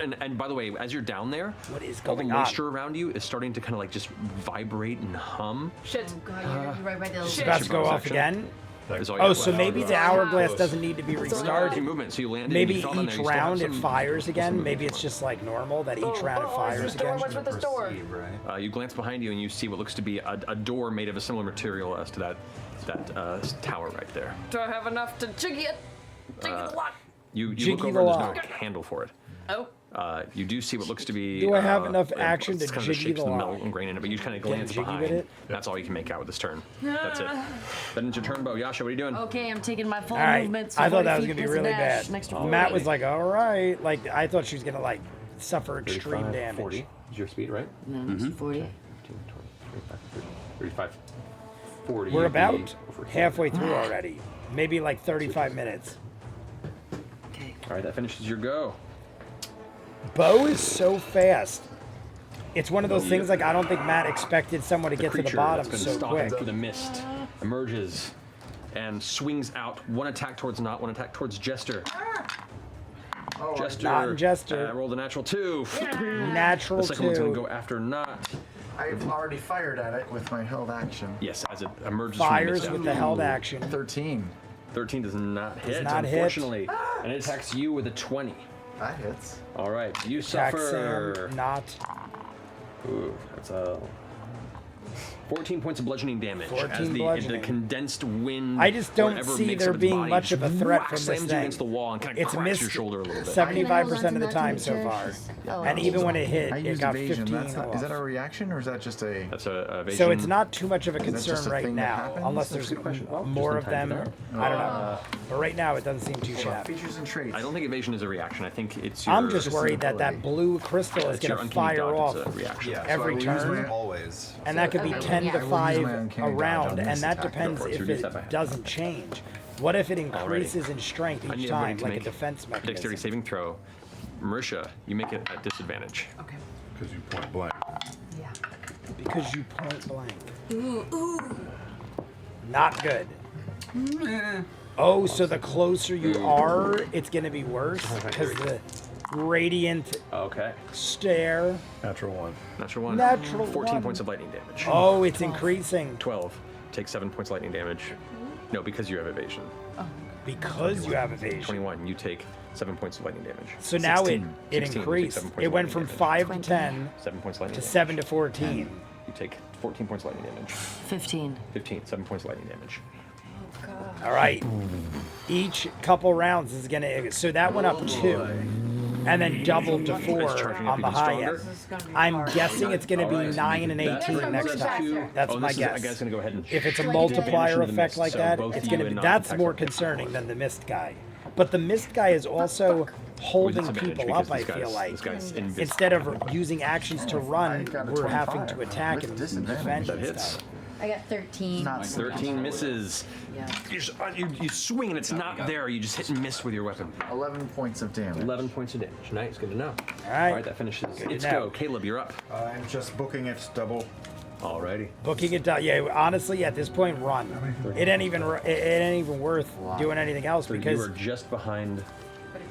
And by the way, as you're down there, What is all the going on? moisture around you is starting to kind of like just vibrate and hum. Shit. Oh God, you're right by the It's about to go bonus off action. again. Is all you Oh, have so left. maybe the hourglass Close. doesn't need to be Your restarted. movement, so you landed. and Maybe you fell down each there, you still have round it some- fires some again. movement Maybe it's for it. just like normal that each round it fires again. What's with this door? Perceive, right? You glance behind you and you see what looks to be a door made of a similar material as to that tower right there. Do I have enough to jiggy it? Jiggy the lock. You look Jiggy over the and lock. there's no handle for it. Oh. You do see what looks to be. Do I have enough action it's to kind of jiggy shapes the of lock? metal and grain in it, but you kind of Can glance jiggy behind. with it? That's all you can make out with this turn. That's it. Then it's your turn, Bo. Yasha, what are you doing? Okay, I'm taking my full All right, movement. So I thought 40 that was feet gonna be plus a really dash, bad. an extra Matt 40. was like, "All right," like I thought she was gonna like suffer extreme 35, damage. 40 is your speed, right? No, it's 40. 15, 20, 25, 30, 35, 40. We're you'd be about over here. halfway through already. Maybe like 35 minutes. Okay. All right, that finishes your go. Bo is so fast. It's one of those things like I don't think Matt expected someone to get to the creature bottom that's been so stalking quick. through the mist emerges and swings out. One attack towards Not, one attack towards Jester. Jester. Not in Jester. Rolled a natural 2. Natural The second one's going 2. to go after Not. I've already fired at it with my held action. Yes, as it emerges Fires from with the the mist. held action. 13. 13 does not hit, not hit. unfortunately. And it attacks you with a 20. That hits. All right, you Jack suffer. Sam, not Ooh, that's a 14 points of bludgeoning damage 14 as the bludgeoning. condensed wind. I just don't whatever see makes there up its being body much of a threat whack from this slams you thing. against the wall and kind of It's cracks missed your shoulder a little bit. 75% of the Hold on to time that so far. Oh, And even when it hit, I it used got evasion. 15 That's not, off. is that a reaction or is that just a? That's a evasion. So it's not too much of a that concern just a right thing that now, happens? unless That's there's a good question. Oh, more of just in them. time for I don't know. But right now, it doesn't seem too shabby. Features and traits. I don't think evasion is a reaction. I think it's your. I'm just worried that that blue crystal is it's your going to uncanny fire dodge. off It's a reaction. Yeah, every so I will use turn. my always. And that could be 10 to yeah. I will use 5 my uncanny a dodge round, on and this that attack. depends Go for it. So if reduce that by it half. doesn't change. What if it increases in strength I each need time, everybody to like a make defense Dexterity mechanism? saving throw. Marisha, you make it at disadvantage. Okay. Because you point blank. Yeah. Because you point blank. Not good. Oh, so the closer you are, it's going to be worse because the radiant Okay. stare. Natural 1. Natural 1. Natural 14 one. points of lightning damage. Oh, it's increasing 12. Take 7 points of lightning damage. No, because you have evasion. because you have evasion. 21. You take 7 points of lightning damage. So now it 16, you take increased. 7 points It of went lightning from damage. 5 to 10 7 points of lightning to damage. 7 to 14. You take 14 points of lightning damage. 15. 15. 7 points of lightning damage. All right. Each couple rounds is gonna. So that went up 2, and then doubled to 4 It's charging up on the even high stronger. end. I'm guessing it's gonna be All right, so 9 and that 18 brings next us time. to- That's oh, my this is- guess. I guess gonna go ahead and. If it's a Like multiplier vanish into the effect mist, like so that, both it's you gonna and be. Nog That's attack more on the concerning than the mist guy. But the mist guy is also holding disadvantage people because up. I this feel guy's- like this guy's invisible. instead of using actions to run, got a we're having 25 to attack with and disadvantage. defend That and hits. stuff. I got 13. Not 13 misses. Yeah. You swing and it's not there. You just hit and miss with your weapon. 11 points of damage. 11 points of damage. Nice, good to know. All right. All right, that finishes. Good to It's know. go. Caleb, you're up. I'm just booking it double. Alrighty. Booking it down. Yeah, honestly, at this point, run. It ain't even. It ain't even worth doing anything else So you because are just behind.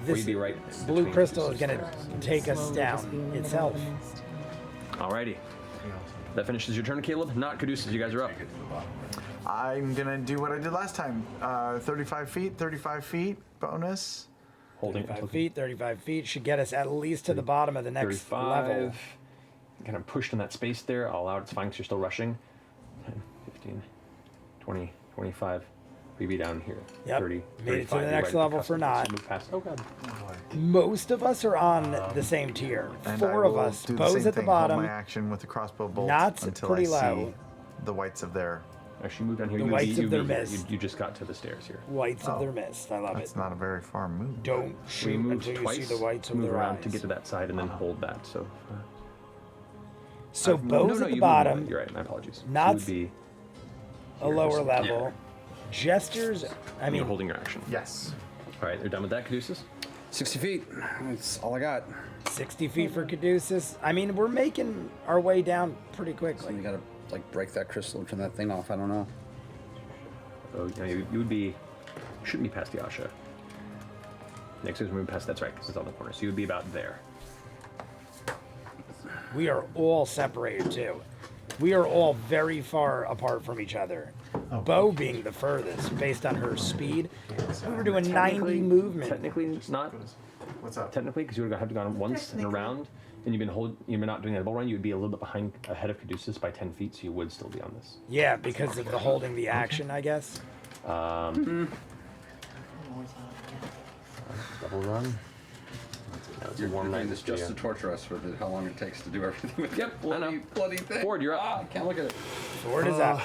this you'd be right blue between crystal the is gonna take us down itself. Alrighty. That finishes your turn, Caleb. Not Caduceus. You guys are up. I'm gonna do what I did last time. 35 feet bonus. Holding 35 feet should get us at least to the bottom of the next 35. level. Kind of pushed in that space there. I'll allow it. It's fine because you're still rushing. 10, 15, 20, 25. We be down here. Yep. 30, Made it to 35. the You're next right at level cusp. for not. So move past. Oh god. Most of us are on the same tier. And 4 I of will us. do the Bo's same at the thing, hold bottom. my action with the crossbow bolt Knots until pretty I low. see the whites of their. Actually, move down here. The You whites be- of their you be here. mist. You just got to the stairs here. Whites of their mist. I love That's it. not a very far move. Don't We shoot move until you twice. see the whites of move their around eyes. to get to that side and then hold that. So. So no, Bo's no, at the you bottom, moved. You're right. My apologies. So Knots you would be a lower level. Gestures. I you're mean, holding your action. Yes. All right, they're done with that, Caduceus. 60 feet. That's all I got. 60 feet for Caduceus. I mean, we're making our way down pretty So quickly. we gotta like break that crystal and turn that thing off. I don't know. So you would be, shouldn't be past Yasha. Next is moving past. That's right, because it's on the corner. So you would be about there. We are all separated too. We are all very far apart from each other. Bo being the furthest, based on her speed. We were doing 90 movement. Technically, it's not. What's up? Technically, because you would have gone once and around, and you've been not doing a double run. You would be a little bit ahead of Caduceus by 10 feet, so you would still be on this. Yeah, because of the holding the action, I guess. Double run. You're doing this just to torture us for how long it takes to do everything with Yep, bloody thing. Ford, you're up. I can't look at it. Ford is up.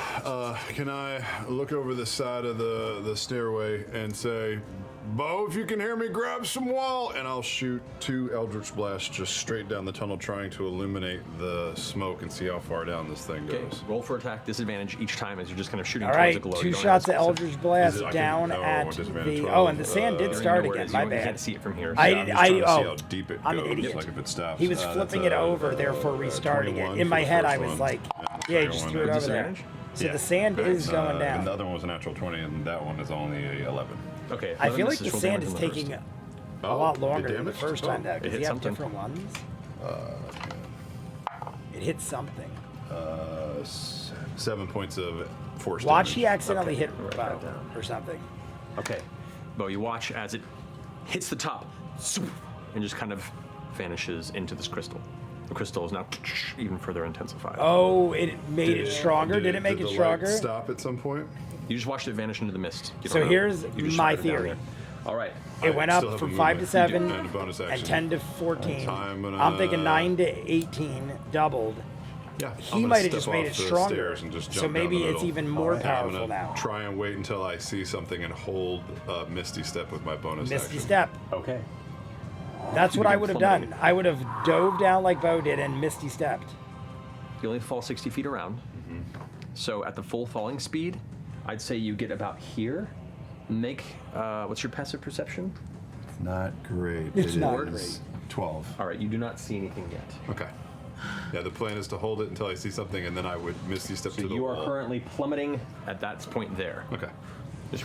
Can I look over the side of the stairway and say, Bo, if you can hear me, grab some wall, and I'll shoot 2 Eldritch Blasts just straight down the tunnel, trying to illuminate the smoke and see how far down this thing Okay, goes. roll for attack, disadvantage each time as you're just kind of shooting All towards right, the glow. 2 You don't shots have of a Eldritch Blast Is it- I down can- at disadvantage the. 12. Oh, and the sand did specific- start you know where it again. is. My You can't bad. see it from here. I I'm did. just trying to see Oh, how deep it I'm an goes, idiot. like if it stops. He was That's flipping it over, therefore 21 restarting it. In for my the head, first I was one, like, and yeah, he the just second threw it one- over there. Disadvantage? So Yeah. the sand is going And down. the other one was a natural 20, and that one is only a 11. Okay. I feel 11 like the misses, sand roll is damage on the taking first. a lot it longer than the damaged? first time, though. It Does hit he have something. different ones? It hit something. 7 points of force Watch damage. he accidentally Okay, hit write Bo that down. or something. Okay. Bo, you watch as it hits the top and just kind of vanishes into this crystal. The crystal is now even further intensified. Oh, it made it stronger. Did it make did it the stronger? light stop at some point? You just watched it vanish into the mist. You So don't know. here's You just my shot it down theory. there. All right. It went up still have from a 5 to movement. 7 And a bonus and action. 10 to 14. I'm gonna- I'm thinking 9 to 18 doubled. Yeah. He might have just made it stronger. And just So jump down maybe the it's middle. even more And powerful I'm gonna now. try and wait until I see something and hold Misty Step with my bonus Misty action. Step. Okay. That's what I would have plummeting. done. I would have dove down like Bo did and Misty stepped. You only fall 60 feet around. So at the full falling speed, I'd say you get about here. Make, what's your passive perception? Not great. It's It not is great. 12. All right, you do not see anything yet. Okay. Yeah, the plan is to hold it until I see something, and then I would Misty Step So to the you wall. are currently plummeting at that point there. Okay.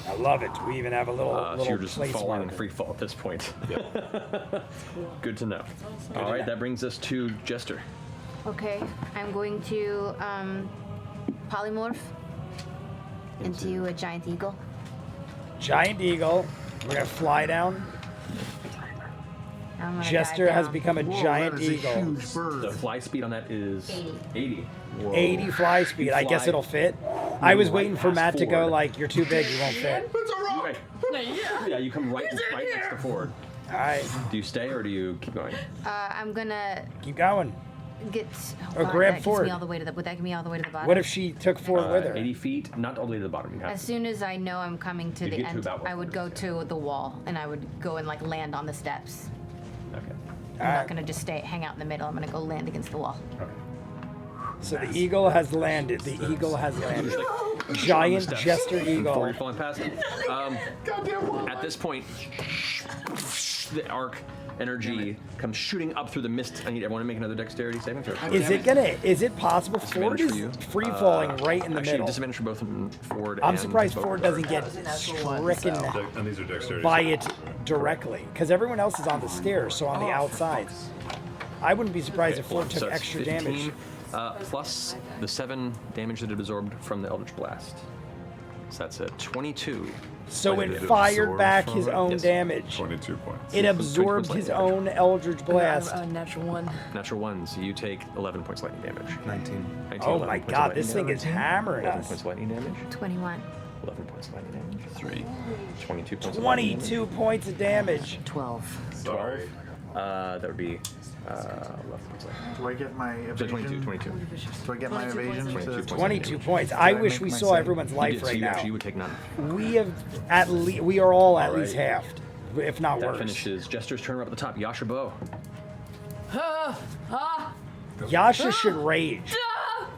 I love it. We even have a little, So little you're just place falling in marker. free fall at this point. Yeah. Good to know. All right, that brings us to Jester. Okay, I'm going to polymorph into a giant eagle. Giant eagle. We're gonna fly down. I'm gonna Jester dive has down. become a giant that is eagle. a huge bird. The fly speed on that is 80. 80 fly speed. I guess fly it'll fit. I was right waiting for past Matt to go Ford. like, you're too big, you won't fit. Right. Yeah, you come right next to Ford. All right, Do you stay or do you keep going? I'm gonna keep going. get. Or grab that gets Ford. me all the way to the. Would that get me all the way to the bottom? What if she took Ford with her? 80 feet, not all the way to the bottom. You have As soon as I know I'm coming to You'd the get to end, about what I would go to the wall and I would go and like land on the steps. Okay. I'm not gonna just hang out in the middle. I'm gonna go land against the wall. So the eagle has landed. The eagle has landed. Giant Jester Before eagle. you're falling past it. At this point, the arc energy comes shooting up through the mist. I need everyone to make another dexterity saving throw. Is it possible? Ford Disadvantage is for you. free falling right in the Actually, middle. disadvantage for both Ford I'm and surprised Bo. Ford doesn't get stricken And these are dexterity. by it directly, because everyone else is on the stairs, so on the outside. I wouldn't be surprised if Ford took So it's extra 15, damage. plus the 7 damage that it absorbed from the Eldritch Blast. So that's a 22. So Did it it fired absorb back from his it? own Yes. damage. 22 points. It absorbed his own Eldritch Blast. Natural one. Natural 1, so you take 11 points lightning damage. 19. 19, Oh 11 my points of god, lightning this thing damage. is hammering 11 us. points of lightning damage. 21. 11 points of lightning damage. 3. 22 points of lightning damage. 22 points of damage. 12. Sorry. That would be 11 points of lightning. Do I get my So evasion? 22. Do I get my evasion? 22 to- points. 22 points. I Did I wish make we my saw save? everyone's You life did, so right you now. actually would take none. We have at least, we are all at All least right. halved, if not That worse. finishes Jester's turn. We're up at the top. Yasha Bo. Yasha should rage.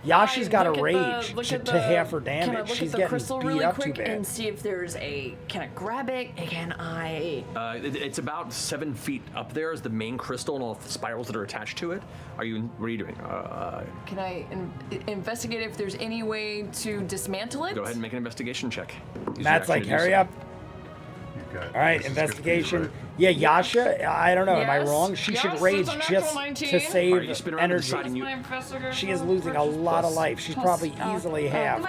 Yasha's got a look at rage look to at the- half her Can I damage. look She's at the getting crystal beat really up too quick bad. and see if there's a? Can I grab it? Can I? It's about 7 feet up there is the main crystal and all the spirals that are attached to it. What are you doing? Can I investigate if there's any way to dismantle it? Go ahead and make an investigation check. Use your Matt's action like, to do hurry so. up. All right, investigation. Yeah, Yasha, I don't know. Am I Yes. wrong? She Yes, should rage it's a natural just 19. to save All right, you spin around to the energy. side and you- My investigation She is losing a lot of life. She's probably easily half.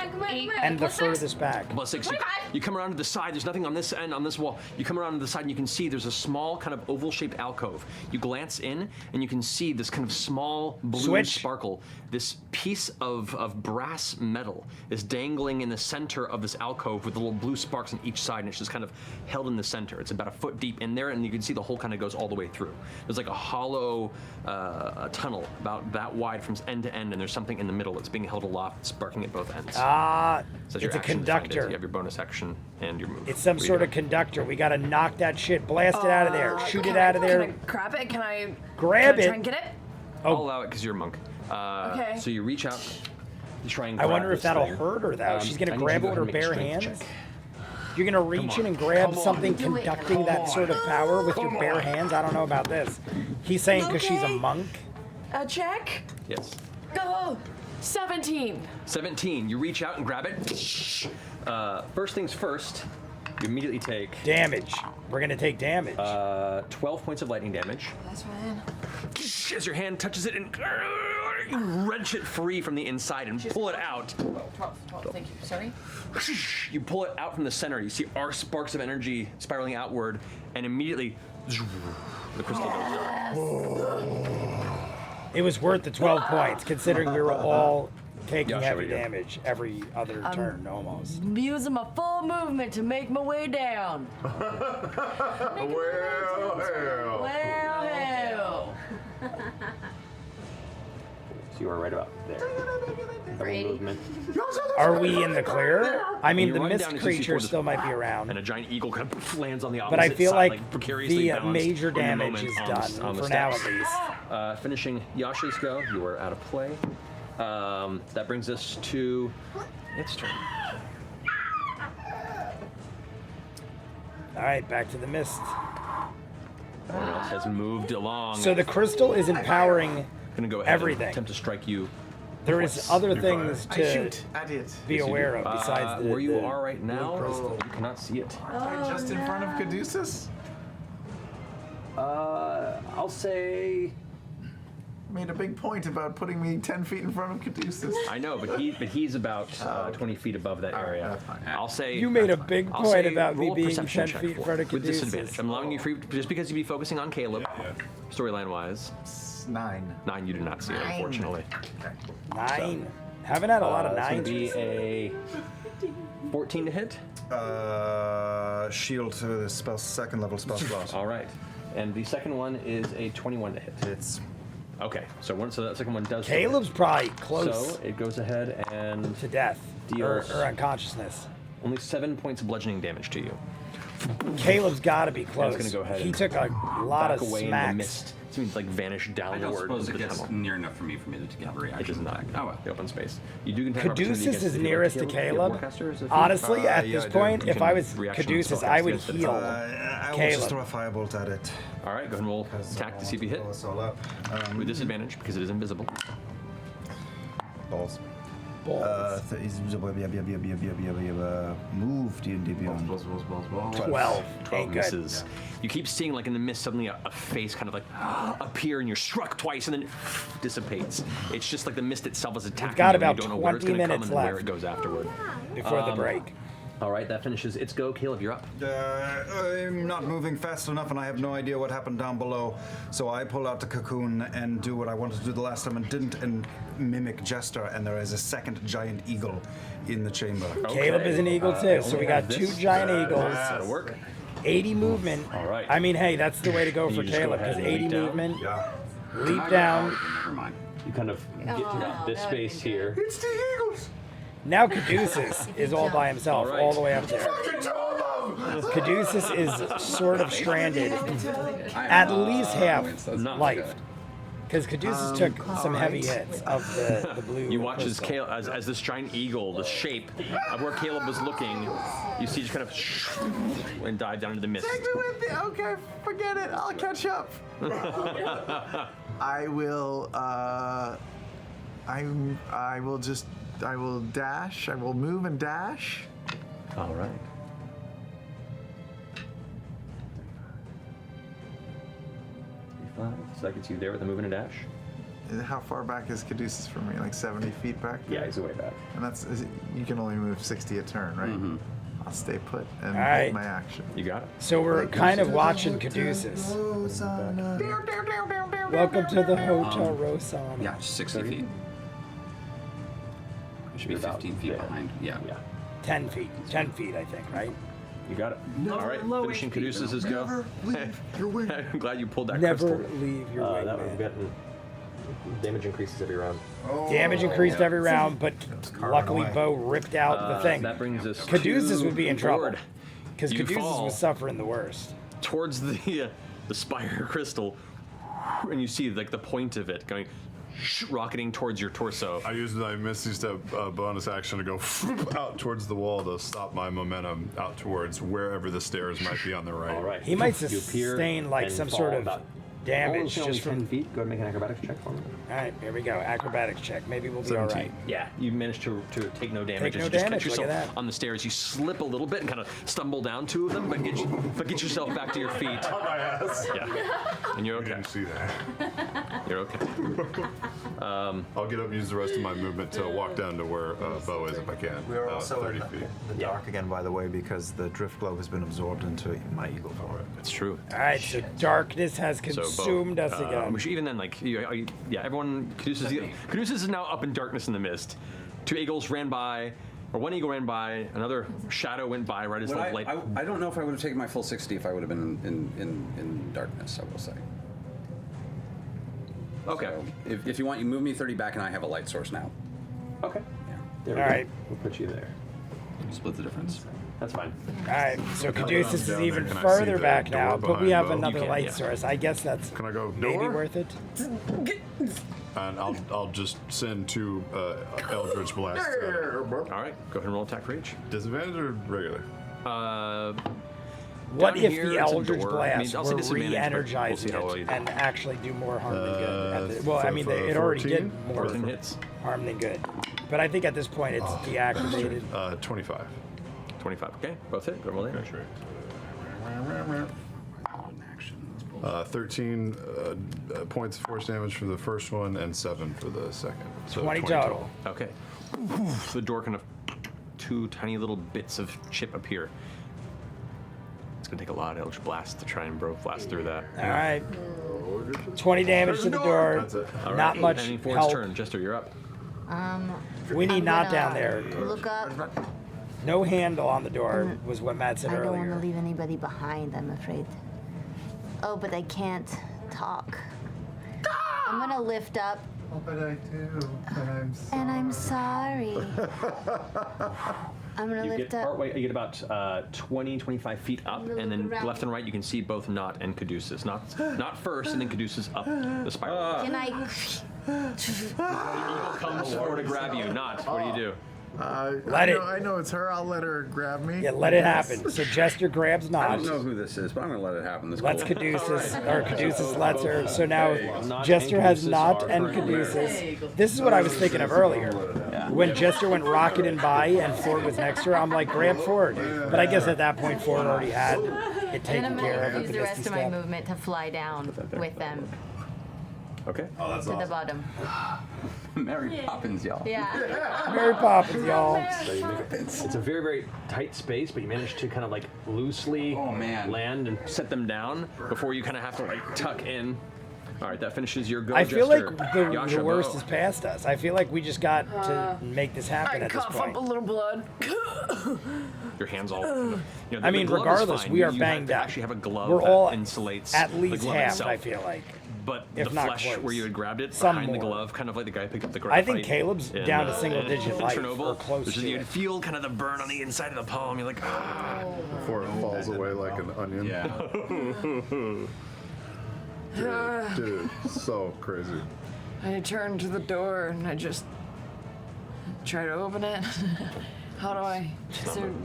And the furthest back. Plus 6. You come around to the side. There's nothing on this end, on this wall. You come around to the side and you can see there's a small kind of oval-shaped alcove. You glance in and you can see this kind of small blue Switch. sparkle. This piece of brass metal is dangling in the center of this alcove with little blue sparks on each side, and it's just kind of held in the center. It's about a foot deep in there, and you can see the hole kind of goes all the way through. There's like a hollow a tunnel about that wide from end to end, and there's something in the middle that's being held aloft, sparking at both ends. Ah, So that's your it's a action to find it. conductor. You have your bonus action and your move. It's some What are you sort of doing? conductor. We gotta knock that shit, blast it out of there, shoot it out of Can I there. grab it? Can I Grab can I it. Try and get it? I'll allow it because you're a monk. Okay. So you reach out, you try and I grab wonder if this that'll thing. hurt her though. She's gonna I need you grab to it go with her ahead and bare make a hands. strength check. You're gonna reach in and grab something conducting that sort of power with your bare hands? I don't know about this. He's saying because she's a Okay. monk. A check. Yes. Go. 17. 17. You reach out and grab it. First things first. You immediately take Damage. We're gonna take damage. 12 points of lightning damage. That's fine. As your hand touches it and you wrench it free from the inside and pull it out. 12. Thank you. Sorry. You pull it out from the center. You see sparks of energy spiraling outward, and immediately the crystal goes. It was worth the 12 points, considering we were all taking Yeah, heavy sure, yeah. damage every other turn, almost. Using my full movement to make my way down. Well, Well, hell. So you are right about there. Double movement. Are we in the clear? I mean, You the run mist down and you see creature before this- still might be around. And a giant eagle kind of lands on the opposite But I feel side, like precariously the balanced major in the damage moment is on done the- on the for now, steps. at least. Finishing Yasha's go, you are out of play. That brings us to its turn. All right, back to the mist. Everyone else has moved along. So the crystal is empowering Gonna go ahead everything. and attempt to strike you. There is other things I to shoot at it. be aware of besides the where you the are right blue now. crystal. You cannot see it. Aren't I just in front of Caduceus? I'll say. Made a big point about putting me 10 feet in front of Caduceus. I know, but he's about 20 feet above that area. that's fine. I'll say. You made a big I'll point say about me roll a being perception 10 check feet in for front it of with Caduceus. disadvantage. I'm allowing you free just because you'd be focusing on Caleb, storyline wise. 9. 9, you do not see it, unfortunately. 9. Haven't had a lot of It's gonna nines. be a 14 to hit. Shield to the spell, second level spell slot. All right, and the second one is a 21 to hit. It's Okay, so that second one does. Caleb's probably hit. close So it goes ahead and to death or deals unconsciousness. only 7 points of bludgeoning damage to you. Caleb's got to be close. gonna go ahead He and took a lot Back of away in the smacks. mist. It means like vanish I downward. don't suppose it into the gets tunnel. near enough for me to get a reaction. It does not. Oh well. The open space. You do have opportunity Caduceus against is the nearest to Caleb. Caleb. Honestly, at yeah, this I do. point, You if can I was reaction Caduceus, spell I would cast it. heal. I will Caleb. just throw a firebolt at it. All right, go ahead and roll attack to see if you hit Blow us all up. with disadvantage because it is invisible. Balls. Balls. Move D&D Beyond. 12. 12 Ain't good. misses. You keep seeing, like in the mist, suddenly a face kind of like appear, and you're struck twice, and then dissipates. It's just like the mist itself is attacking got you. about And you don't know where it's 20 going to come minutes and then where left. it goes afterward. Before the break. All right, that finishes its go. Caleb, you're up. I'm not moving fast enough, and I have no idea what happened down below. So I pull out the cocoon and do what I wanted to do the last time and didn't, and mimic Jester. And there is a second giant eagle in the chamber. Caleb is an eagle too, so we got two giant eagles. That'll work. 80 movement. All right. I mean, hey, that's the way to go And for you just go Caleb ahead because and 80 leap down? movement. Yeah. Leap down. Never mind. You kind of get to this space here. It's the Eagles! Now Caduceus is all by himself, All right. all the way up there. Caduceus is sort of stranded, at least half Not life. Because Caduceus took some heavy hits of the blue. You watch crystal. as this giant eagle, the shape of where Caleb was looking, you see just kind of and dive down into the mist. Take me with you. Okay, forget it. I'll catch up. I will. I will dash. I will move and dash. All right. 5. So that gets you there with a move and a dash. How far back is Caduceus from me? Like 70 feet back? Yeah, he's way back. And you can only move 60 a turn, right? Mm-hmm. I'll stay put and All right. hold my action. You got it. So we're kind of watching Caduceus. Welcome to the Hotel Rosana. Yeah, 60 feet. I should be 15 feet behind. Yeah. 10 feet. 10 feet, I think, right? You got it. All right, finishing Caduceus' go. I'm glad you pulled that Never crystal. leave your wing, That man. we've gotten damage increases every round. Damage increased every round, but luckily Bo ripped out the thing. That brings us Caduceus to would be in trouble. Ford. Because You Caduceus fall was suffering the worst. towards the spire crystal, and you see like the point of it going rocketing towards your torso. I used my Misty Step bonus action to go out towards the wall to stop my momentum out towards wherever the stairs might be on the right. All right. He might You appear sustain like and some fall sort of about damage only just 10 from. feet. Go ahead and make an acrobatics check for me. All right, here we go. Acrobatics check. Maybe we'll be all 17. right. Yeah, you managed to take no damage. Take as no you just damage, catch look at yourself that. on the stairs. You slip a little bit and kind of stumble down 2 of them, but get yourself back to your feet. On my ass. Yeah, and you're I okay. didn't see that. You're okay. I'll get up and use the rest of my movement to walk down to where Bo is if I can. We're also 30 in feet. the dark again, by the way, because the drift globe has been absorbed into my eagle form. It's true. All right, so darkness has So, Bo, consumed us again. which even then, like, everyone, Caduceus is now up in darkness in the mist. 2 eagles ran by, or 1 eagle ran by, another shadow went by right as the light. I don't know if I would have taken my full 60 if I would have been in darkness, I will say. Okay. So if you want, you move me 30 back and I have a light source now. Okay. Yeah. There we All go. right. We'll put you there. Split the difference. That's fine. All right, so Caduceus is down even there, can I see further the back door now, but we behind have Bo? another You can, light yeah. source. I guess that's Can I go maybe door? worth it. And I'll just send 2 Eldritch Blasts. All right. Go ahead and roll attack rage. Disadvantage or regular? What Down if here, the it's a Eldritch door. Blast I'll say were disadvantage, but we'll re-energizing see how well it you do. and actually do more harm than good? Well, I mean, it already 14? did more 14 hits. harm than good. But I think at this point it's deactivated. 25. 25. Okay. Both hit. Go roll damage. 13 points of force damage for the first one and 7 for the second. So 20 total. Okay. The door kind of 2 tiny little bits of chip appear. It's gonna take a lot of Eldritch Blast to try and blast through that. All right. 20 damage to the door. That's it. All right. Not much Ending Ford's help. turn. Jester, you're up. We need I'm not gonna down there. Look up. No handle on the door was what Matt said I don't want to earlier. leave anybody behind, I'm afraid. Oh, but I can't talk. I'm gonna lift up, Oh, but I do, and and I'm sorry. I'm gonna You lift get up. partway. You get about 20, 25 feet up, I'm gonna and then look around. left and right you can see both Not and Caduceus. Not first, and then Caduceus up the spiral. Can I? Eagle comes forward to grab you. Not. What do you do? Let it. I know it's her. I'll let her grab me. Yeah, let it happen. So Jester grabs I Notch. don't know who this is, but I'm going to let it happen. This Lets cool. Caduceus, or Caduceus lets her. So now Not Jester and has Caduceus Not are and currently Caduceus. This is what I was thinking of earlier. When Jester went rocketing by and Ford was next to her, I'm like, grab Ford. But I guess at that point, Ford already had it And taken I'm care of gonna with use the the rest Misty of my Step. movement to fly down with them Okay. to the bottom. Mary Poppins, y'all. Yeah. Mary Poppins, y'all. So you make it's a very, very tight space, but you manage to kind of like loosely land and set them down before you kind of have to like tuck in. All right, that finishes your go. I feel Jester. like the Yasha, worst Bo. is past us. I feel like we just got to make this happen at this point. little blood. Your hands all. You know, I mean, the glove is regardless, fine. we are You banged have to up. actually have a glove We're that all insulates at the least glove half, itself. I feel like. But if the not flesh close. where you had grabbed it Some behind the more. glove, kind of like the guy picked up the I graphite. think Caleb's in, down to single-digit in life, Chernobyl. or close There's to just- you'd it. feel kind of the burn on the inside of the palm. You're like, ah. Before it falls away like an onion. Yeah. Dude, so crazy. I turn to the door and I just try to open it. How do I?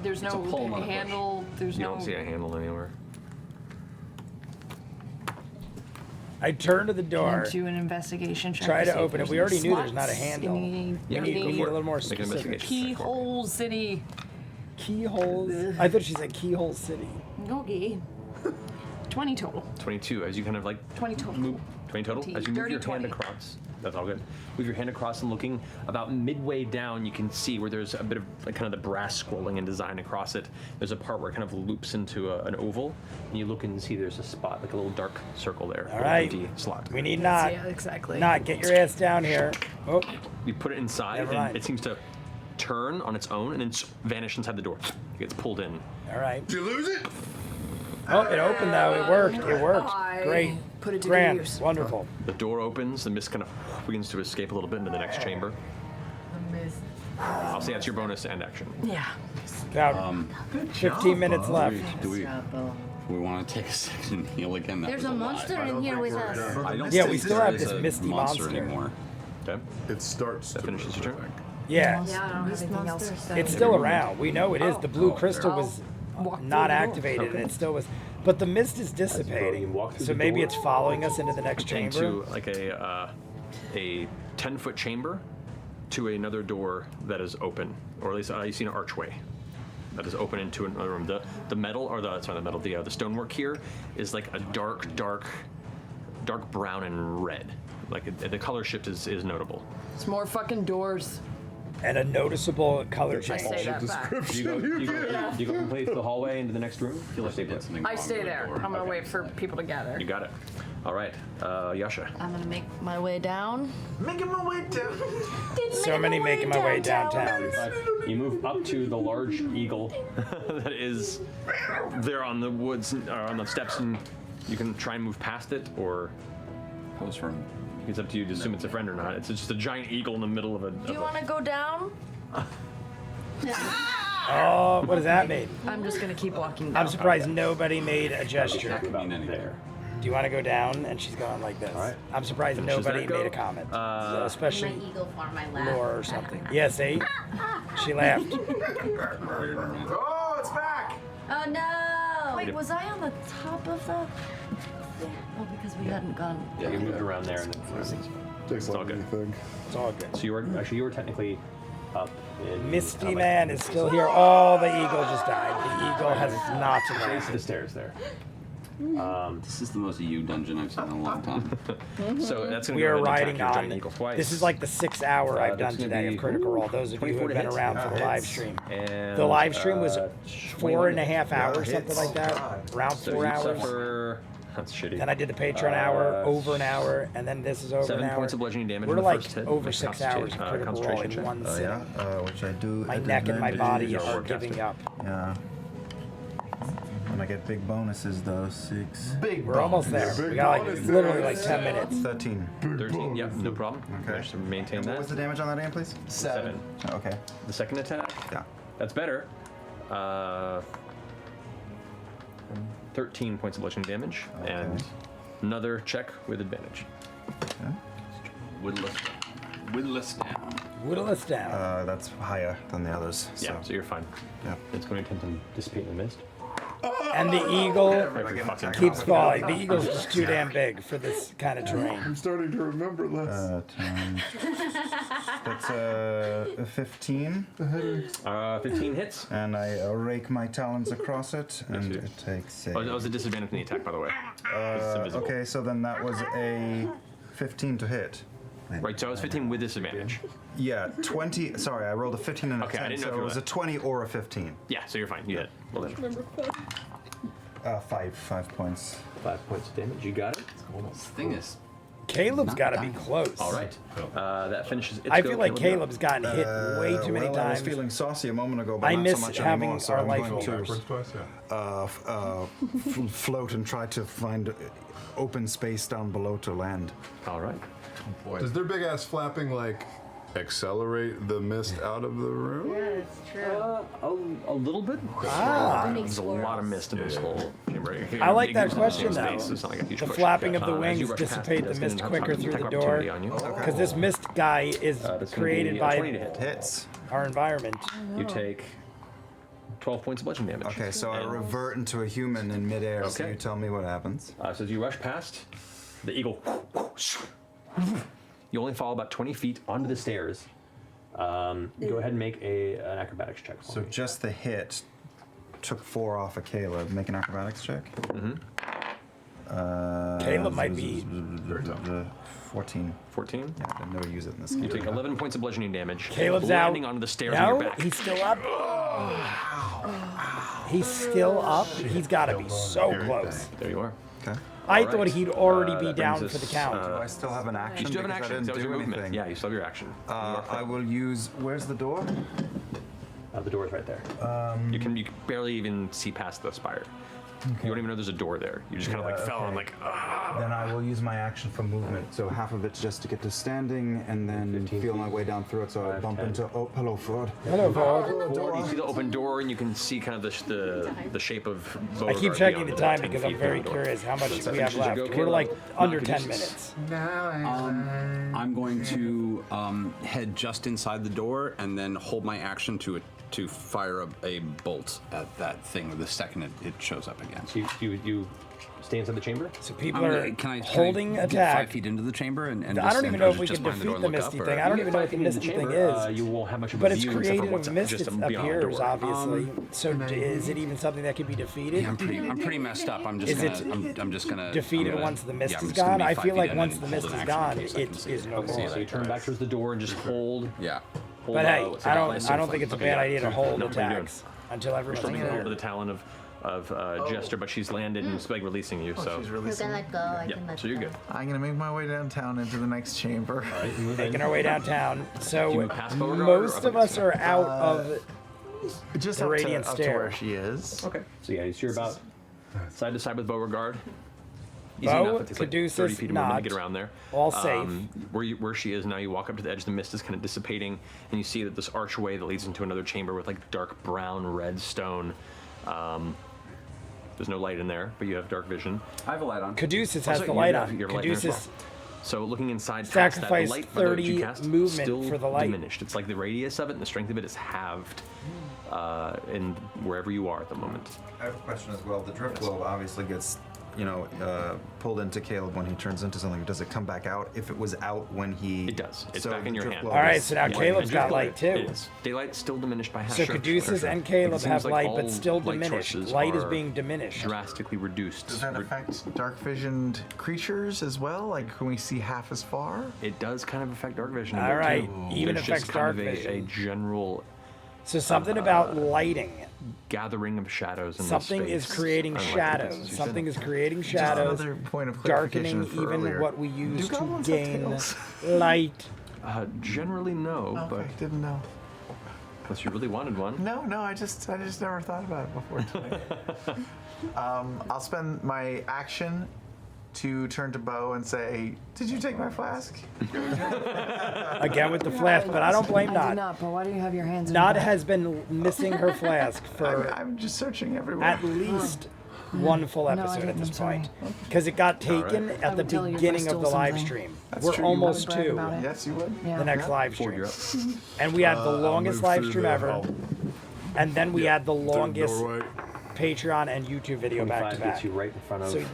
There's It's a no pull, not a push. handle. There's You no. don't see a handle anywhere. I turn to the door. Do an investigation check. Try to see if open it. there's We any already knew there's not a slots. handle. Any- We need to get a little more Make an specific. investigation check. Keyhole City. Keyholes? I thought she said Keyhole City. Okay. 20 total. 22. As you kind of like 20 total. move 20 total. 20. As you move Dirty your 20. hand across, that's all good. Move your hand across and looking about midway down, you can see where there's a bit of like kind of the brass scrolling and design across it. There's a part where it kind of loops into an oval, and you look and see there's a spot, like a little dark circle there. All an right. empty slot. We need not. Yeah, exactly. Not get your ass down here. Oh, You put it inside, Never and mind. it seems to turn on its own and then vanish inside the door. It gets pulled in. all right. Did you lose it? Oh, it opened though. It worked. It worked. I Great. put it to good Grand. use. Wonderful. The door opens, the mist kind of begins to escape a little bit into the next chamber. I'll say that's your bonus and action. Yeah. About 15 minutes left. Do we want to take a second and heal again? That There's was a lot. monster in here with us. I don't Yeah, think we still there have is this a misty monster. anymore. Okay. It starts. That finishes your turn. Yeah. Yeah, I don't have anything else. It's still around. We know it is. The blue crystal was walk through not the door. activated, and it still was. But the mist is dissipating. walk through So the maybe door, it's following us into the next chamber. Into like a 10-foot chamber to another door that is open, or at least you see an archway that is open into another room. The metal, or the stonework here is like a dark brown and red. Like the color shift is notable. It's more fucking doors. And a noticeable color I change. say that back. Do you go completely the hallway into the next room? Feel like they did. I stay there. I'm gonna wait for people to gather. You got it. All right, Yasha. I'm gonna make my way down. Making my way down. So many making my way downtown. You move up to the large eagle that is there on the woods, on the steps, and you can try and move past it, or Pose for him. it's up to you to assume it's a friend or not. It's just a giant eagle in the middle of a. Do you want to go down? Oh, what does that mean? I'm just gonna keep walking down. I'm surprised nobody made a gesture. Could mean anything. there. Do you want to go down? And she's going like this. right. I'm surprised Finishes nobody that go. made a comment. So My especially eagle form, my lap. Laura or something. Yeah, see? She laughed. Oh, it's back. Oh no! Wait, was I on the top of the? Oh, because we hadn't gone. Yeah, you moved around there, and then Takes all longer than good. you think. It's all good. so you were technically up. In Misty Man is still here. Oh, the eagle just died. The eagle has not Face arrived. the stairs there. This is the most EU dungeon I've seen in a long time. So that's going We to are go ahead and riding attack your on. giant eagle twice. This is like the 6th hour I've done that's gonna today be of Critical Role. Those of you who 24 have to been hit. around for the Hits. live stream. And, The live stream was 21 4.5 hours, hits. something like that. God. Around So 4 you hours. suffer. That's shitty. Then I did the Patreon hour, over an hour, and then this is over 7 an hour. points of bludgeoning damage We're on the like first hit. over Make 6 hours of Critical Role in concentration one check. sitting. Which I do. My at neck and my advantage. body are Warcaster. giving up. Yeah. And I get big bonuses though. 6. Big. We're almost there. We got like literally like 10 minutes. 13. 13, yep, no problem. Okay. Managed to maintain And what that. was the damage on that again, please? 7. Okay. The second attack, Yeah. that's better. 13 points of bludgeoning damage, and another check with advantage. Whittle us down. Whittle us down. That's higher than the others. Yeah, so you're fine. Yeah. It's going to attempt to dissipate in the mist. And the eagle Every fucking keeps falling. The eagle's just too damn big for this kind of terrain. I'm starting to remember less. That's 15, 15 hits. and I rake my talons across it, and it takes a. Oh, that was a disadvantage in the attack, by the way. It's invisible. Okay, so then that was a 15 to hit. Right, so I was 15 with disadvantage. Yeah, 20. Sorry, I rolled a 15 and a Okay, I 10, didn't know so if it you was were a 20 or a 15. Yeah, so you're fine. You hit. Well then, 5 points. 5 points of damage. You got it. This thing is. Caleb's got to be close. All right. That finishes its I go. feel like Caleb, Caleb's gotten hit way too many well, I was times. feeling saucy a moment ago, but I not miss so much having anymore, so our I'm life going to Backwards twice, yeah. float and try to find open space down below to land. All right. Does their big ass flapping like accelerate the mist out of the room? That's true. A little bit. There's a lot of mist in this whole chamber. I like that question, though. though. The flapping of the wings dissipate the mist quicker through the door. Because this mist guy is created by our environment. You take 12 points of bludgeoning damage. Okay, so I revert into a human in midair, so Okay. you tell me what happens. So as you rush past, the eagle, you only fall about 20 feet onto the stairs. Go ahead and make an acrobatics check. So just the hit took 4 off of Caleb. Make an acrobatics check. Caleb might be 14. 14? Yeah, I never use it in this You game. take 11 points of bludgeoning damage. Caleb's out. landing onto the stairs on No, your back. he's still up. He's still up. He's got to be so close. There you are. Okay. I All thought right. he'd already be That down brings for the us, count. Do I still have an action? You still have an Because action. I That didn't was your do movement. anything. Yeah, you still have your action. I will use. Where's the door? The door is right there. You can barely even see past the spire. You don't even know there's a door there. You just kind of like fell and like. Then I will use my action for movement. So half of it's just to get to standing, and then feel my way down through it. So I bump into. Oh, hello, Ford. Hello, Ford. You see the open door, and you can see kind of the shape of. I keep Beauregard checking the beyond time 10 because feet I'm very from the door. curious how much So we that have finishes left. your go, We're like Caleb. under Could 10 you minutes. I'm going to head just inside the door and then hold my action to fire a bolt at that thing the second it shows up again. So you stay inside the chamber? So people are Can I holding get attack. 5 feet into the chamber and I don't even know if we just can behind the door defeat the and look misty up, thing. or- I don't You even get know 5 what the feet into misty the thing chamber, is. you won't have much of a But it's view except for created what's of mist just it beyond the appears, door. obviously. So is it even something that can be defeated? Yeah, I'm pretty messed up. I'm just Is it gonna I'm just gonna defeated I'm gonna- once the mist yeah, I'm is just gonna gone? be I 5 feel feet like in once and the hold mist an is action in gone, case I can it see is no Okay, more. So you turn back towards the door and just hold. Yeah. hold But hey, what's I it don't called? think it's a Okay, bad yeah. idea to hold No, what are you doing? attacks until everyone's Still making a little bit here. of the talon of Jester, but she's landed and it's like releasing you. So She's You releasing. can let go. I yeah, can let so you're go. good. I'm gonna make my way downtown into the next chamber. Making our way downtown. So move past Beauregard or most up of us against are out of Just the up radiant to, up to stair. where she is. Okay. So yeah, so you're about side to side with Beauregard. Easy Bo, enough. It takes like 30 Caduceus, feet of movement to not. get around there. All safe. Where she is now, you walk up to the edge. The mist is kind of dissipating, and you see that this archway that leads into another chamber with like dark brown red stone. There's no light in there, but you have dark vision. I have a light on. Caduceus has Also, the you light have- on. you have light in there as Caduceus well. So looking inside past that, the sacrificed light by the way, that you 30 cast, movement still for the light. diminished. It's like the radius of it and the strength of it is halved in wherever you are at the moment. I have a question as well. The drift globe obviously gets, pulled into Caleb when he turns into something. Does it come back out if it was out when he? It does. It's So back in the your drift hand. globe All right, is- so now Yeah, Caleb's and got daylight- light too. It is. Daylight's still diminished by half. So Caduceus and Caleb It seems have like light, all but still light diminished. sources Light is are being diminished. drastically reduced. Does that affect dark visioned creatures as well? Like, can we see half as far? It does kind of affect dark vision. a All bit, right, too. even There's affects just kind dark of vision. a general So something about lighting. gathering of shadows in Something this is space. creating Unlike the shadows. places you Something said. is creating Just shadows, another point of darkening clarification for even earlier. what we use Do to goblins have gain tails? light. Generally, no, Okay, but didn't know. unless you really wanted one. No, I just never thought about it before tonight. I'll spend my action to turn to Bo and say, "Did you take my flask?" Again with the flask, but I don't blame I did Nod. not, but why do you have your hands in Nod your has been missing her flask for I'm just searching everywhere. at least one full No, I episode at didn't, this I'm sorry. point. Because it got taken I at the would tell you if I beginning of stole the live something. stream. That's We're true, you almost would brag to about it. Yes, you would. Yeah. the next live Ford, stream. you're up. And we had the I'll longest move live through stream the- ever. I'll- And then we had the through the longest doorway. Patreon and YouTube video back 25 to back. gets you right in front of So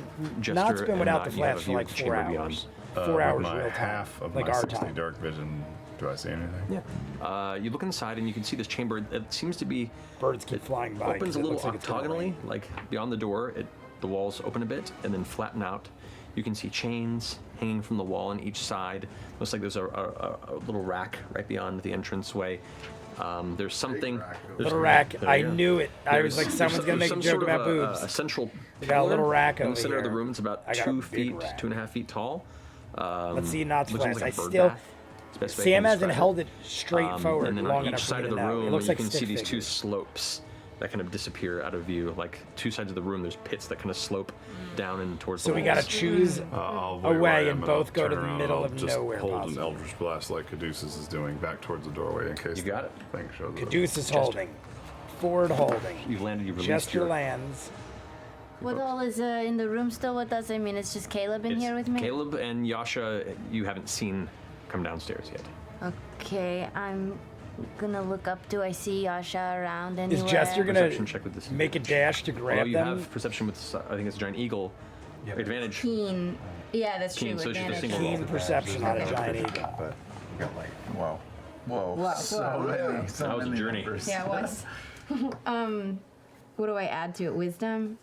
Jester Nod's been and without the Nod, you have a flash for view like of the 4 chamber hours. With 4 hours my real time. half of like my our 60 time. dark vision. Do I see anything? Yeah. You look inside and you can see this chamber. It seems to be Birds keep flying by. opens 'cause a it little looks like it's gonna octagonally, rain. like beyond the door. The walls open a bit and then flatten out. You can see chains hanging from the wall on each side. Looks like there's a little rack right beyond the entranceway. There's something. Little rack. There I you go. knew it. I was There's- like, someone's gonna there's make a some joke sort of about boobs. A central. We got a little pillar rack in over the center of the here. room. It's about I got a 2 big feet, rack. 2.5 feet tall. Let's see Nod's looks flash. like a I bird still. bath. It's the best way I Sam can hasn't describe held it straight forward and then long on enough each for me side of to the know. room, It looks you like can see stick these two figures. slopes that kind of disappear out of view. Like two sides of the room, there's pits that kind of slope down and towards So the we walls. gotta choose I'll a wait where I way am and I'll both go to turn the around middle and of I'll just nowhere hold possible. an Eldritch Blast like Caduceus is doing back towards the doorway in case You got it. thing shows up. Caduceus holding. Ford holding. You've landed, you've released Jester your... lands. What all is in the room still with us? I mean, it's just Caleb in It's here with me? Caleb and Yasha, you haven't seen come downstairs yet. Okay, I'm gonna look up. Do I see Yasha around anywhere? Is Jester gonna Perception check with this. make a dash to grab Although you them? have perception with, I think it's a giant eagle. Advantage. Keen. Yeah, that's Keen, true. so it's just a Advantage. single roll. Keen perception on a giant eagle. But we got like, whoa. Wow, So wow. many, so That was a many journey. numbers. Yeah, it was. What do I add to it? Wisdom?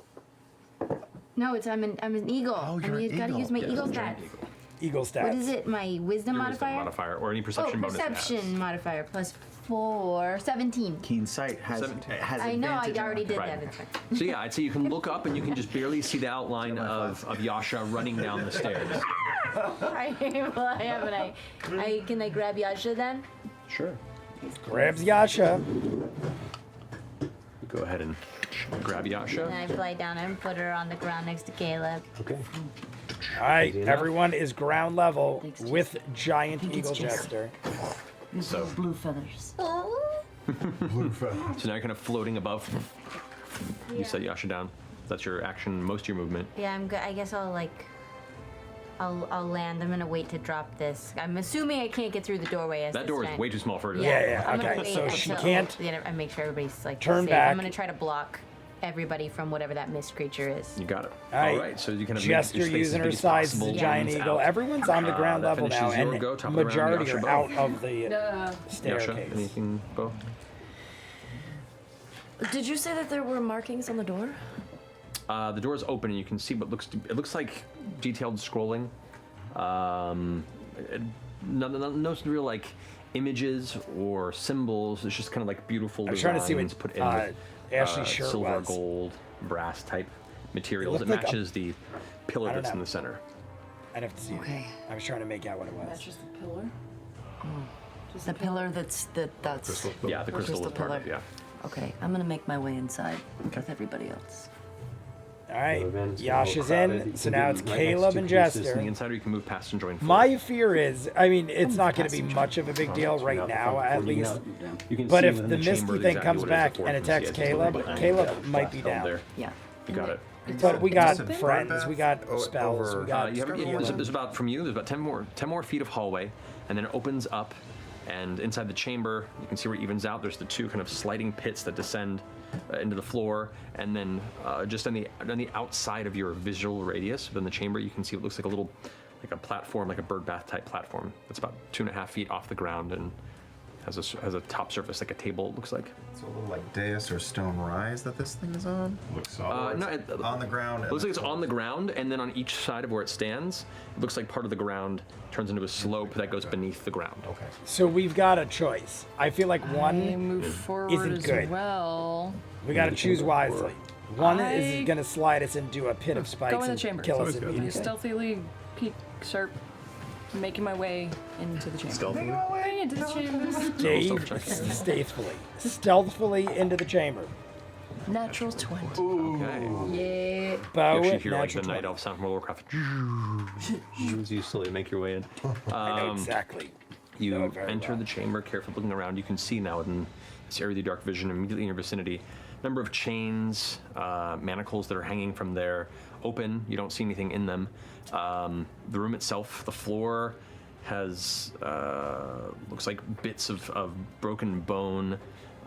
No, it's I'm an eagle. Oh, you're I an gotta eagle. use my Yes, eagle giant stats. eagle. Eagle stats. What is it? My wisdom Your wisdom modifier? modifier or any Oh, perception bonus. it has. perception modifier plus 4, 17. Keen sight has 17. I know, I advantage on already did Right. that. It's fine. So yeah, I'd say you can look up and you can just barely see the outline of Yasha running down the stairs. Well, I haven't. Can I grab Yasha then? Sure. Grabs Yasha. Go ahead and grab Yasha. And I fly down and put her on the ground next to Caleb. Okay. All right, Easy enough. everyone is ground level with giant think it's eagle just- jester. So, Blue feathers. so now you're kind of floating above. You set Yasha down. That's your action, most of your movement. Yeah, I'm good. I guess I'll land. I'm gonna wait to drop this. I'm assuming I can't get through the doorway. As That this door is giant- way too small for her to Yeah, I'm gonna okay, wait so she until- can't I make sure everybody's like turn safe. back. I'm gonna try to block everybody from whatever that mist creature is. You got it. All right. So you kind of Jester make your space using as her big as size as possible, a giant lands eagle. out. Everyone's on the ground That level now, finishes your and go, top of the round, majority Yasha, are Bo. out of the Yasha, staircase. anything, Bo? Did you say that there were markings on the door? The door is open and you can see what looks like detailed scrolling. No real like images or symbols. It's just kind of like beautiful I'm designs trying to see what put in with Ashley's shirt silver, was. gold, brass type materials. It looked like a- matches the pillar I don't that's in know. the center. I'd have to see. Okay. I was trying to make out what it was. That's just the pillar. Just the pillar that's. Yeah, the crystal crystal is part of it. pillar. Yeah. Okay, I'm gonna make my way inside with everybody else. All right, events, Yasha's crowded. in, You so can now do it's right next Caleb to and Caduceus. On the Jester. inside, or you can move past and join. My fear is, I mean, it's not going to be much of a big deal right now, at least. You can But see if within the chamber misty thing exactly comes what it is back before and you can see attacks it. Just Caleb, behind Caleb that might be felt down. there. Yeah. You got it. But we got Is it friends, birdbath we got o- spells, over- we got. You have, there's about from you. There's about 10 more feet of hallway, and then it opens up, and inside the chamber, you can see where it evens out. There's the two kind of sliding pits that descend into the floor, and then just on the outside of your visual radius within the chamber, you can see what looks like a platform, like a birdbath type platform. That's about 2.5 feet off the ground and has a top surface like a table. It looks like. It's a little like dais or stone rise that this thing is on. Looks solid. No, On the ground. It looks like it's on the ground, and then on each side of where it stands, it looks like part of the ground turns into a slope that goes beneath the ground. Okay. So we've got a choice. I feel like I one, move forward isn't as good. well. we got to choose wisely. One I- is going to slide us into a pit of spikes Go in the and chamber. kill us Always good. I immediately. stealthily start making my way into the chamber. Stealthily? Way into the chamber. Stealthily into the chamber. Natural 20. Okay. Yeah. Bow You actually it, hear like the natural night 20. elf sound from Warcraft. As you slowly make your way in. I know exactly. You know it very enter well. the chamber, carefully looking around. You can see now in this area of the dark vision immediately in your vicinity, number of chains, manacles that are hanging from there, open. You don't see anything in them. The room itself, the floor has looks like bits of broken bone,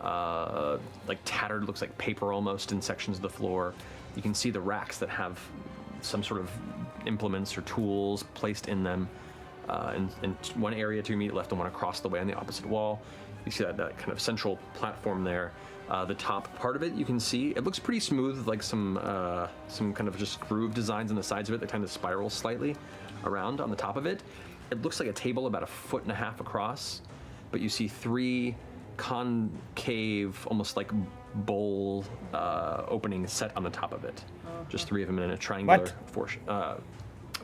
like tattered, looks like paper almost in sections of the floor. You can see the racks that have some sort of implements or tools placed in them. In one area to your immediate left and one across the way on the opposite wall. You see that kind of central platform there. The top part of it, you can see, it looks pretty smooth, like some kind of just groove designs on the sides of it that kind of spiral slightly around on the top of it. It looks like a table about 1.5 feet across, but you see 3 concave, almost like bowl openings set on the top of it. Just 3 of them in a triangular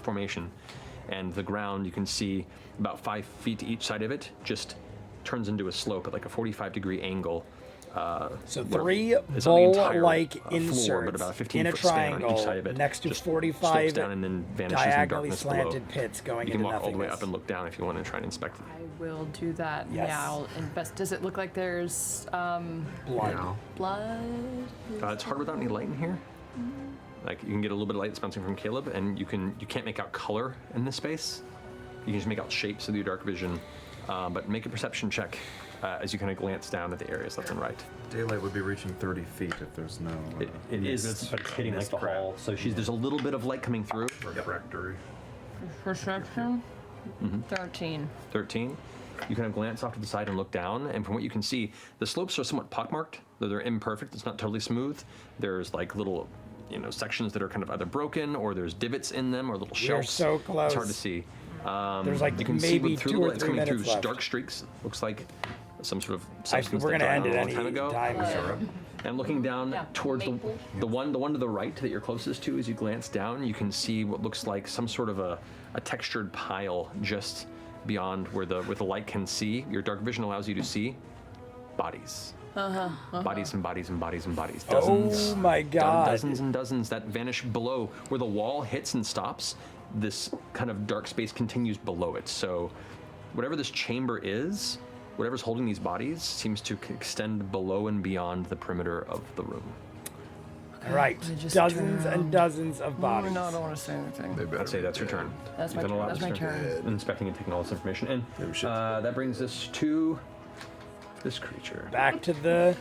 formation. And the ground, you can see about 5 feet to each side of it, just turns into a slope at like a 45-degree angle. So where 3 it's not the entire, bowl-like floor, inserts but about a 15 in a foot span on each triangle side of it. next to Just 45 slopes down and then vanishes in diagonally darkness slanted below. pits going You can into walk all the way nothingness. up and look down if you want to try and inspect it. I will do that. Yes. Yeah, I'll invest. Does it look like there's Blood. blood? It's hard without any light in here. Like you can get a little bit of light that's bouncing from Caleb, and you can't make out color in this space. You can just make out shapes with your dark vision. But make a perception check as you kind of glance down at the areas left and right. Daylight would be reaching 30 feet if there's no. It is, but it's hitting like the hall. So there's a little bit of light coming through. Refractory. Perception. 13. 13. You kind of glance off to the side and look down, and from what you can see, the slopes are somewhat pockmarked, though they're imperfect. It's not totally smooth. There's like little, sections that are kind of either broken, or there's divots in them, or little You're shelves. so close. It's hard to see. There's like you can see maybe through 2 the or light 3 coming through minutes left. dark streaks. Looks like some sort of substance We're that gonna dried end out it a long time any ago. time. And looking down Yeah, towards maple. the one to the right that you're closest to, as you glance down, you can see what looks like some sort of a textured pile just beyond where the light can see. Your dark vision allows you to see bodies. Bodies and bodies and bodies and bodies. Dozens. Oh my god. Dozens and dozens that vanish below where the wall hits and stops. This kind of dark space continues below it. So whatever this chamber is, whatever's holding these bodies seems to extend below and beyond the perimeter of the room. All right. I just Dozens turn and around. dozens of Oh, bodies. no, I don't want to say anything. I'd say that's your turn. That's my You've done a turn. lot That's my this turn. Inspecting and taking all this information. And that brings us to this creature. Back to the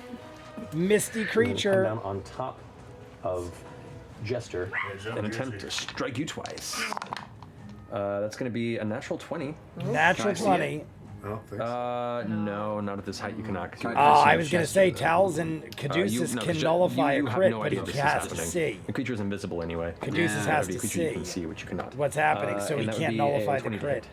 misty Come creature. down on top of Jester and attempt to strike you twice. That's going to be a natural 20. Natural Can I see 20. it? I don't think No, not at this height. You cannot. 'cause you Oh, would have I seen was going to Jester, say though. Tal's and Caduceus No, can you nullify a have crit, no but idea he this is has to happening. see. The creature's invisible anyway. Caduceus has It'd be to a creature you see can see, which you cannot. what's happening, so he and that would can't be nullify a the 20 to crit. hit.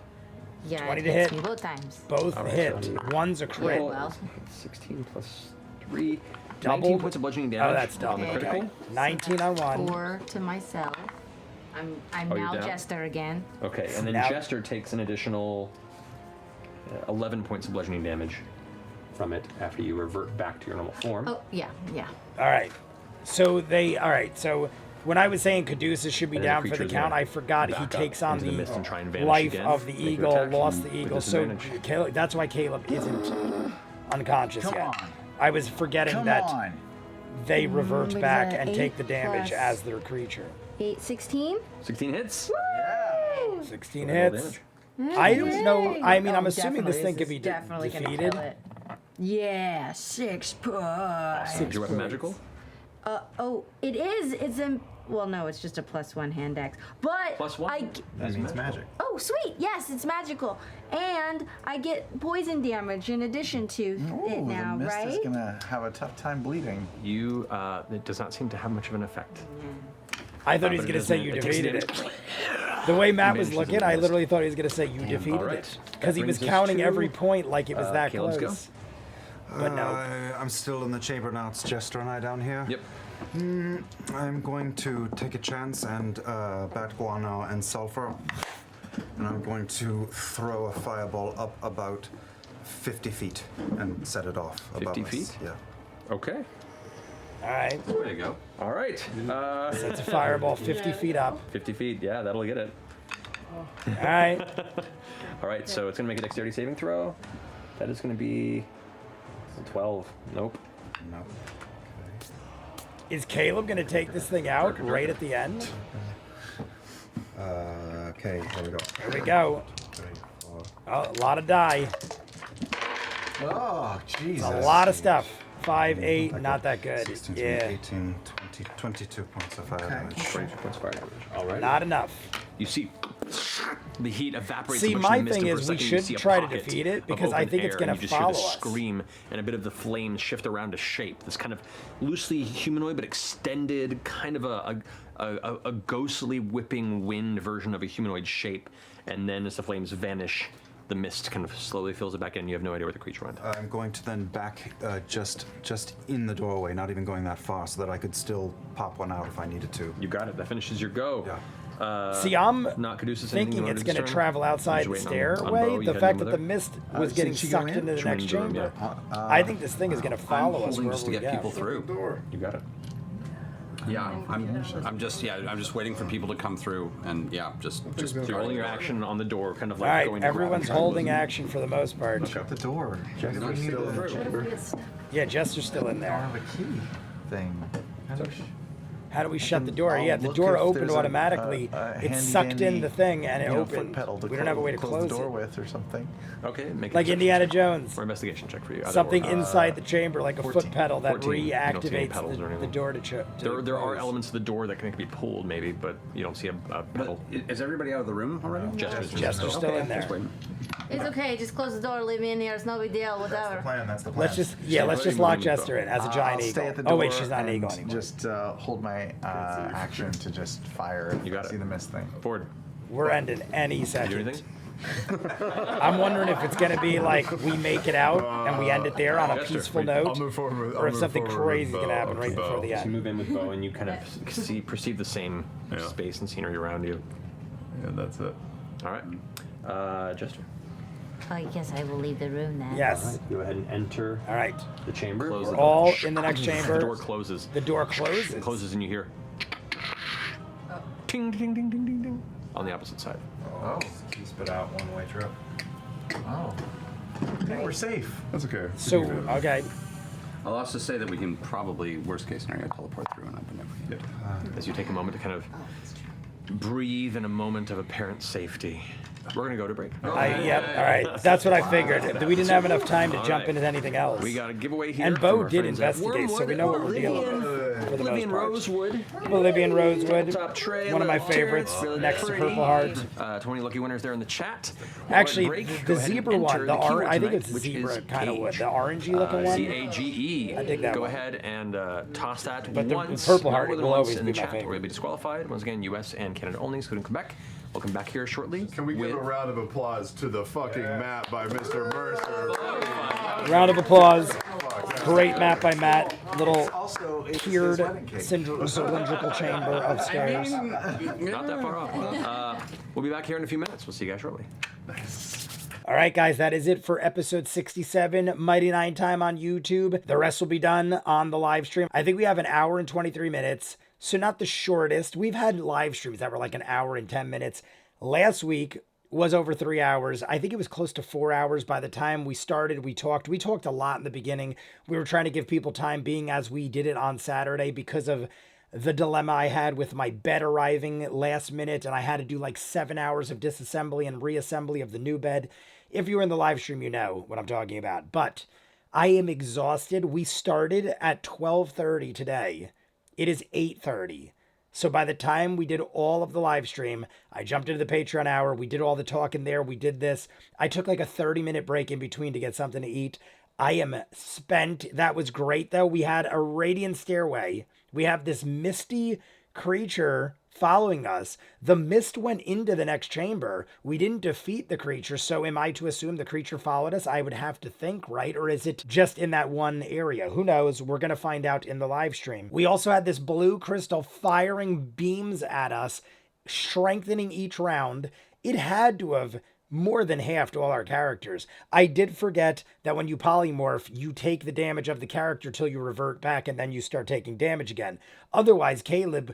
Yeah, 20 it to hits hit. me both times. Both All right, hit. so- One's a crit. Oh, well. 16 plus 3. Double? 19 points of bludgeoning damage Oh, that's on double. the Okay. critical. 19 on one. 4 to myself. I'm Oh, you're now down? Jester again. Okay, and then Now- Jester takes an additional 11 points of bludgeoning damage from it after you revert back to your normal form. Oh, yeah. All right. So when I was saying Caduceus should be And then down the for the creature's count, gonna I forgot he back up takes on into the mist and try and the vanish life again. of the Make your eagle, attack lost the with eagle. So disadvantage. Caleb, that's why Caleb isn't unconscious Come yet. on. I was forgetting Come that on. they revert What back is that, and 8 take the damage plus- as their creature. 8, 16? 16 hits. 16 Roll hits. damage. I don't know. I mean, I'm Oh, assuming this definitely. thing could be Definitely gonna defeated. kill it. Yeah, 6 points. Is your weapon magical? Oh, it is. It's in. Well, no, it's just a +1 hand axe. But +1? That means magic. Oh, sweet. Yes, it's magical. And I get poison damage in addition to it now, the mist right? is gonna have a tough time bleeding. You, it does not seem to have much of an effect. I thought he was but it going to say doesn't- you it takes defeated damage. it. The way Matt was Vanishes looking, in the I mist. literally thought he was going to say you defeated all right. it. Because he That was brings us counting to, every point like it was that Caleb's close. go. But no. I'm still in the chamber now. It's Jester and I down here. Yep. I'm going to take a chance and bat guano and sulfur, and I'm going to throw a fireball up about 50 feet and set it off. 50 above us. feet? Yeah. Okay. All right. There you go. All right. That's a fireball 50 feet up. 50 feet. Yeah, that'll get it. All right. All right, so it's going to make a dexterity saving throw. That is going to be 12. Nope. No. Is Caleb going to take this thing out right at the end? Okay, here we go. Here we go. 3, 4. Oh, a lot of die. Oh, Jesus. A lot of stuff. 5, 8, not that good. 16, Yeah. 18, 20, 22 points of fire damage. 22 points of fire damage. All right. Not enough. You see the heat evaporates. See, so much my in the mist thing over is a we second, should you see a try to pocket defeat it of because I open think it's air, gonna and you just hear follow this us. scream and a bit of the flames shift around to shape. This kind of loosely humanoid but extended, kind of a ghostly whipping wind version of a humanoid shape. And then as the flames vanish, the mist kind of slowly fills it back in. You have no idea where the creature went. I'm going to then back just in the doorway, not even going that far, so that I could still pop one out if I needed to. You got it. That finishes your go. Yeah. See, I'm not Caduceus, thinking it's going to travel outside the stairway. The fact that the mist was getting sucked into the next chamber. I think this thing is going to follow us wherever just to we get go. people through. You got it. Yeah, I'm just waiting for people to come through, and just So you're holding your action on the door, kind of All like right, going to grab everyone's and try holding and action for the most part. Shut the door. Jester's still in the chamber. Yeah, Jester's still in I there. don't have a key thing. How do we shut the door? I'll Yeah, the look door if opened there's a automatically. It handy sucked in dandy, the thing and it foot opened. pedal to We don't have a way to close the close door it. with or something. Okay, make a Like perception Indiana check. Jones. Or investigation check for you. either Something or. inside the chamber, like a 14. foot pedal that 14. You don't see any reactivates pedals or the anything. door to There are close. elements of the door that can be pulled, maybe, but you don't see a pedal. Is everybody out of the room already? Jester's still in there. Just waiting. It's okay. Just close the door. Leave me in here. It's no big deal. Whatever. That's the plan. Let's just lock Jester in as a giant I'll eagle. stay at the Oh wait, door she's not an and eagle anymore. Just hold my action to just fire if You got I it. see the mist thing. Forward. We're ending any Do you do second. anything? I'm wondering if it's gonna be like we make it out and we end it there on a Jester, peaceful I'll note, move forward with. or if something crazy is gonna happen right before the You end. move in with Bo, and you kind of perceive the same space and scenery around you. Yeah, that's it. All right, Jester. I guess I will leave the room then. Yes. Go ahead and enter All right. the chamber. We're all in the next The door chamber. closes. The door closes. It closes, and you hear ting, ting, ting, ting, ting, ting on the opposite side. Oh, he spit out one-way trip. Oh. Hey, we're safe. That's okay. So okay. I'll also say that we can probably, worst case scenario, teleport through and open it. As you take a moment to kind of breathe in a moment of apparent safety. We're gonna go to break. Yep. All right. That's what I figured. We didn't have enough time to All jump right. into anything else. We got a giveaway here. And from Bo our did friends at investigate, so we know what we're dealing with. For the most part. Rosewood. Bolivian Rosewood. Top tray, One of my little carrots, favorites, really next to pretty. Purple Heart. 20 lucky winners there in the chat. Actually, Break, the go ahead and zebra enter one, the keyword I think tonight, it's which zebra is kind of wood, cage. the orangey looking one. CAGE. I dig that Go one. ahead and toss that But the once. Purple not Heart more than will once always in be the my chat, favorite. or you'll be disqualified. Once again, U.S. and Canada only, excluding Quebec. We'll come back here shortly. Can we give a round of applause to the fucking map by Mr. Mercer? Round of applause. Great map by Matt. Little Also, it's tiered his wedding cake. cylindrical chamber of stairs. Not that far off. We'll be back here in a few minutes. We'll see you guys shortly. All right, guys, that is it for episode 67, Mighty Nine Time on YouTube. The rest will be done on the live stream. I think we have an hour and 23 minutes, so not the shortest. We've had live streams that were like an hour and 10 minutes. Last week was over 3 hours. I think it was close to 4 hours by the time we started. We talked a lot in the beginning. We were trying to give people time, being as we did it on Saturday because of the dilemma I had with my bed arriving last minute, and I had to do like 7 hours of disassembly and reassembly of the new bed. If you were in the live stream, you know what I'm talking about. But I am exhausted. We started at 12:30 today. It is 8:30. So by the time we did all of the live stream, I jumped into the Patreon hour. We did all the talking there. We did this. I took like a 30-minute break in between to get something to eat. I am spent. That was great, though. We had a radiant stairway. We have this misty creature following us. The mist went into the next chamber. We didn't defeat the creature, so am I to assume the creature followed us? I would have to think, right? Or is it just in that one area? Who knows? We're going to find out in the live stream. We also had this blue crystal firing beams at us, strengthening each round. It had to have more than halved all our characters. I did forget that when you polymorph, you take the damage of the character till you revert back and then you start taking damage again. Otherwise, Caleb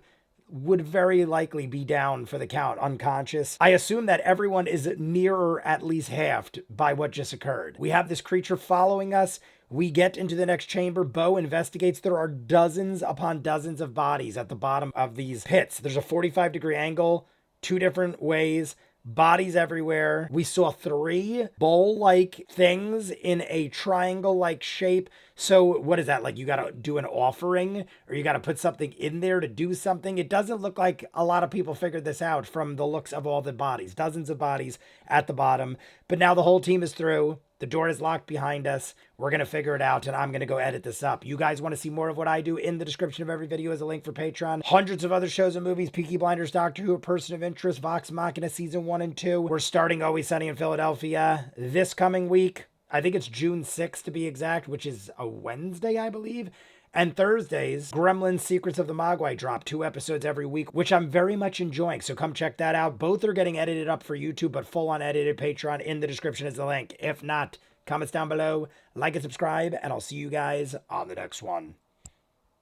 would very likely be down for the count, unconscious. I assume that everyone is nearer at least halved by what just occurred. We have this creature following us. We get into the next chamber. Bo investigates. There are dozens upon dozens of bodies at the bottom of these pits. There's a 45-degree angle, 2 different ways. Bodies everywhere. We saw 3 bowl-like things in a triangle-like shape. So what is that? Like you got to do an offering or you got to put something in there to do something? It doesn't look like a lot of people figured this out from the looks of all the bodies. Dozens of bodies at the bottom. But now the whole team is through. The door is locked behind us. We're going to figure it out, and I'm going to go edit this up. You guys want to see more of what I do? In the description of every video is a link for Patreon. Hundreds of other shows and movies. Peaky Blinders, Doctor Who, A Person of Interest, Vox Machina Season 1 and 2. We're starting Always Sunny in Philadelphia this coming week. I think it's June 6th to be exact, which is a Wednesday, I believe. And Thursdays, Gremlins Secrets of the Mogwai drop 2 episodes every week, which I'm very much enjoying. So come check that out. Both are getting edited up for YouTube, but full on edited Patreon. In the description is the link. If not, comments down below, like and subscribe, and I'll see you guys on the next one.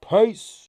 Peace.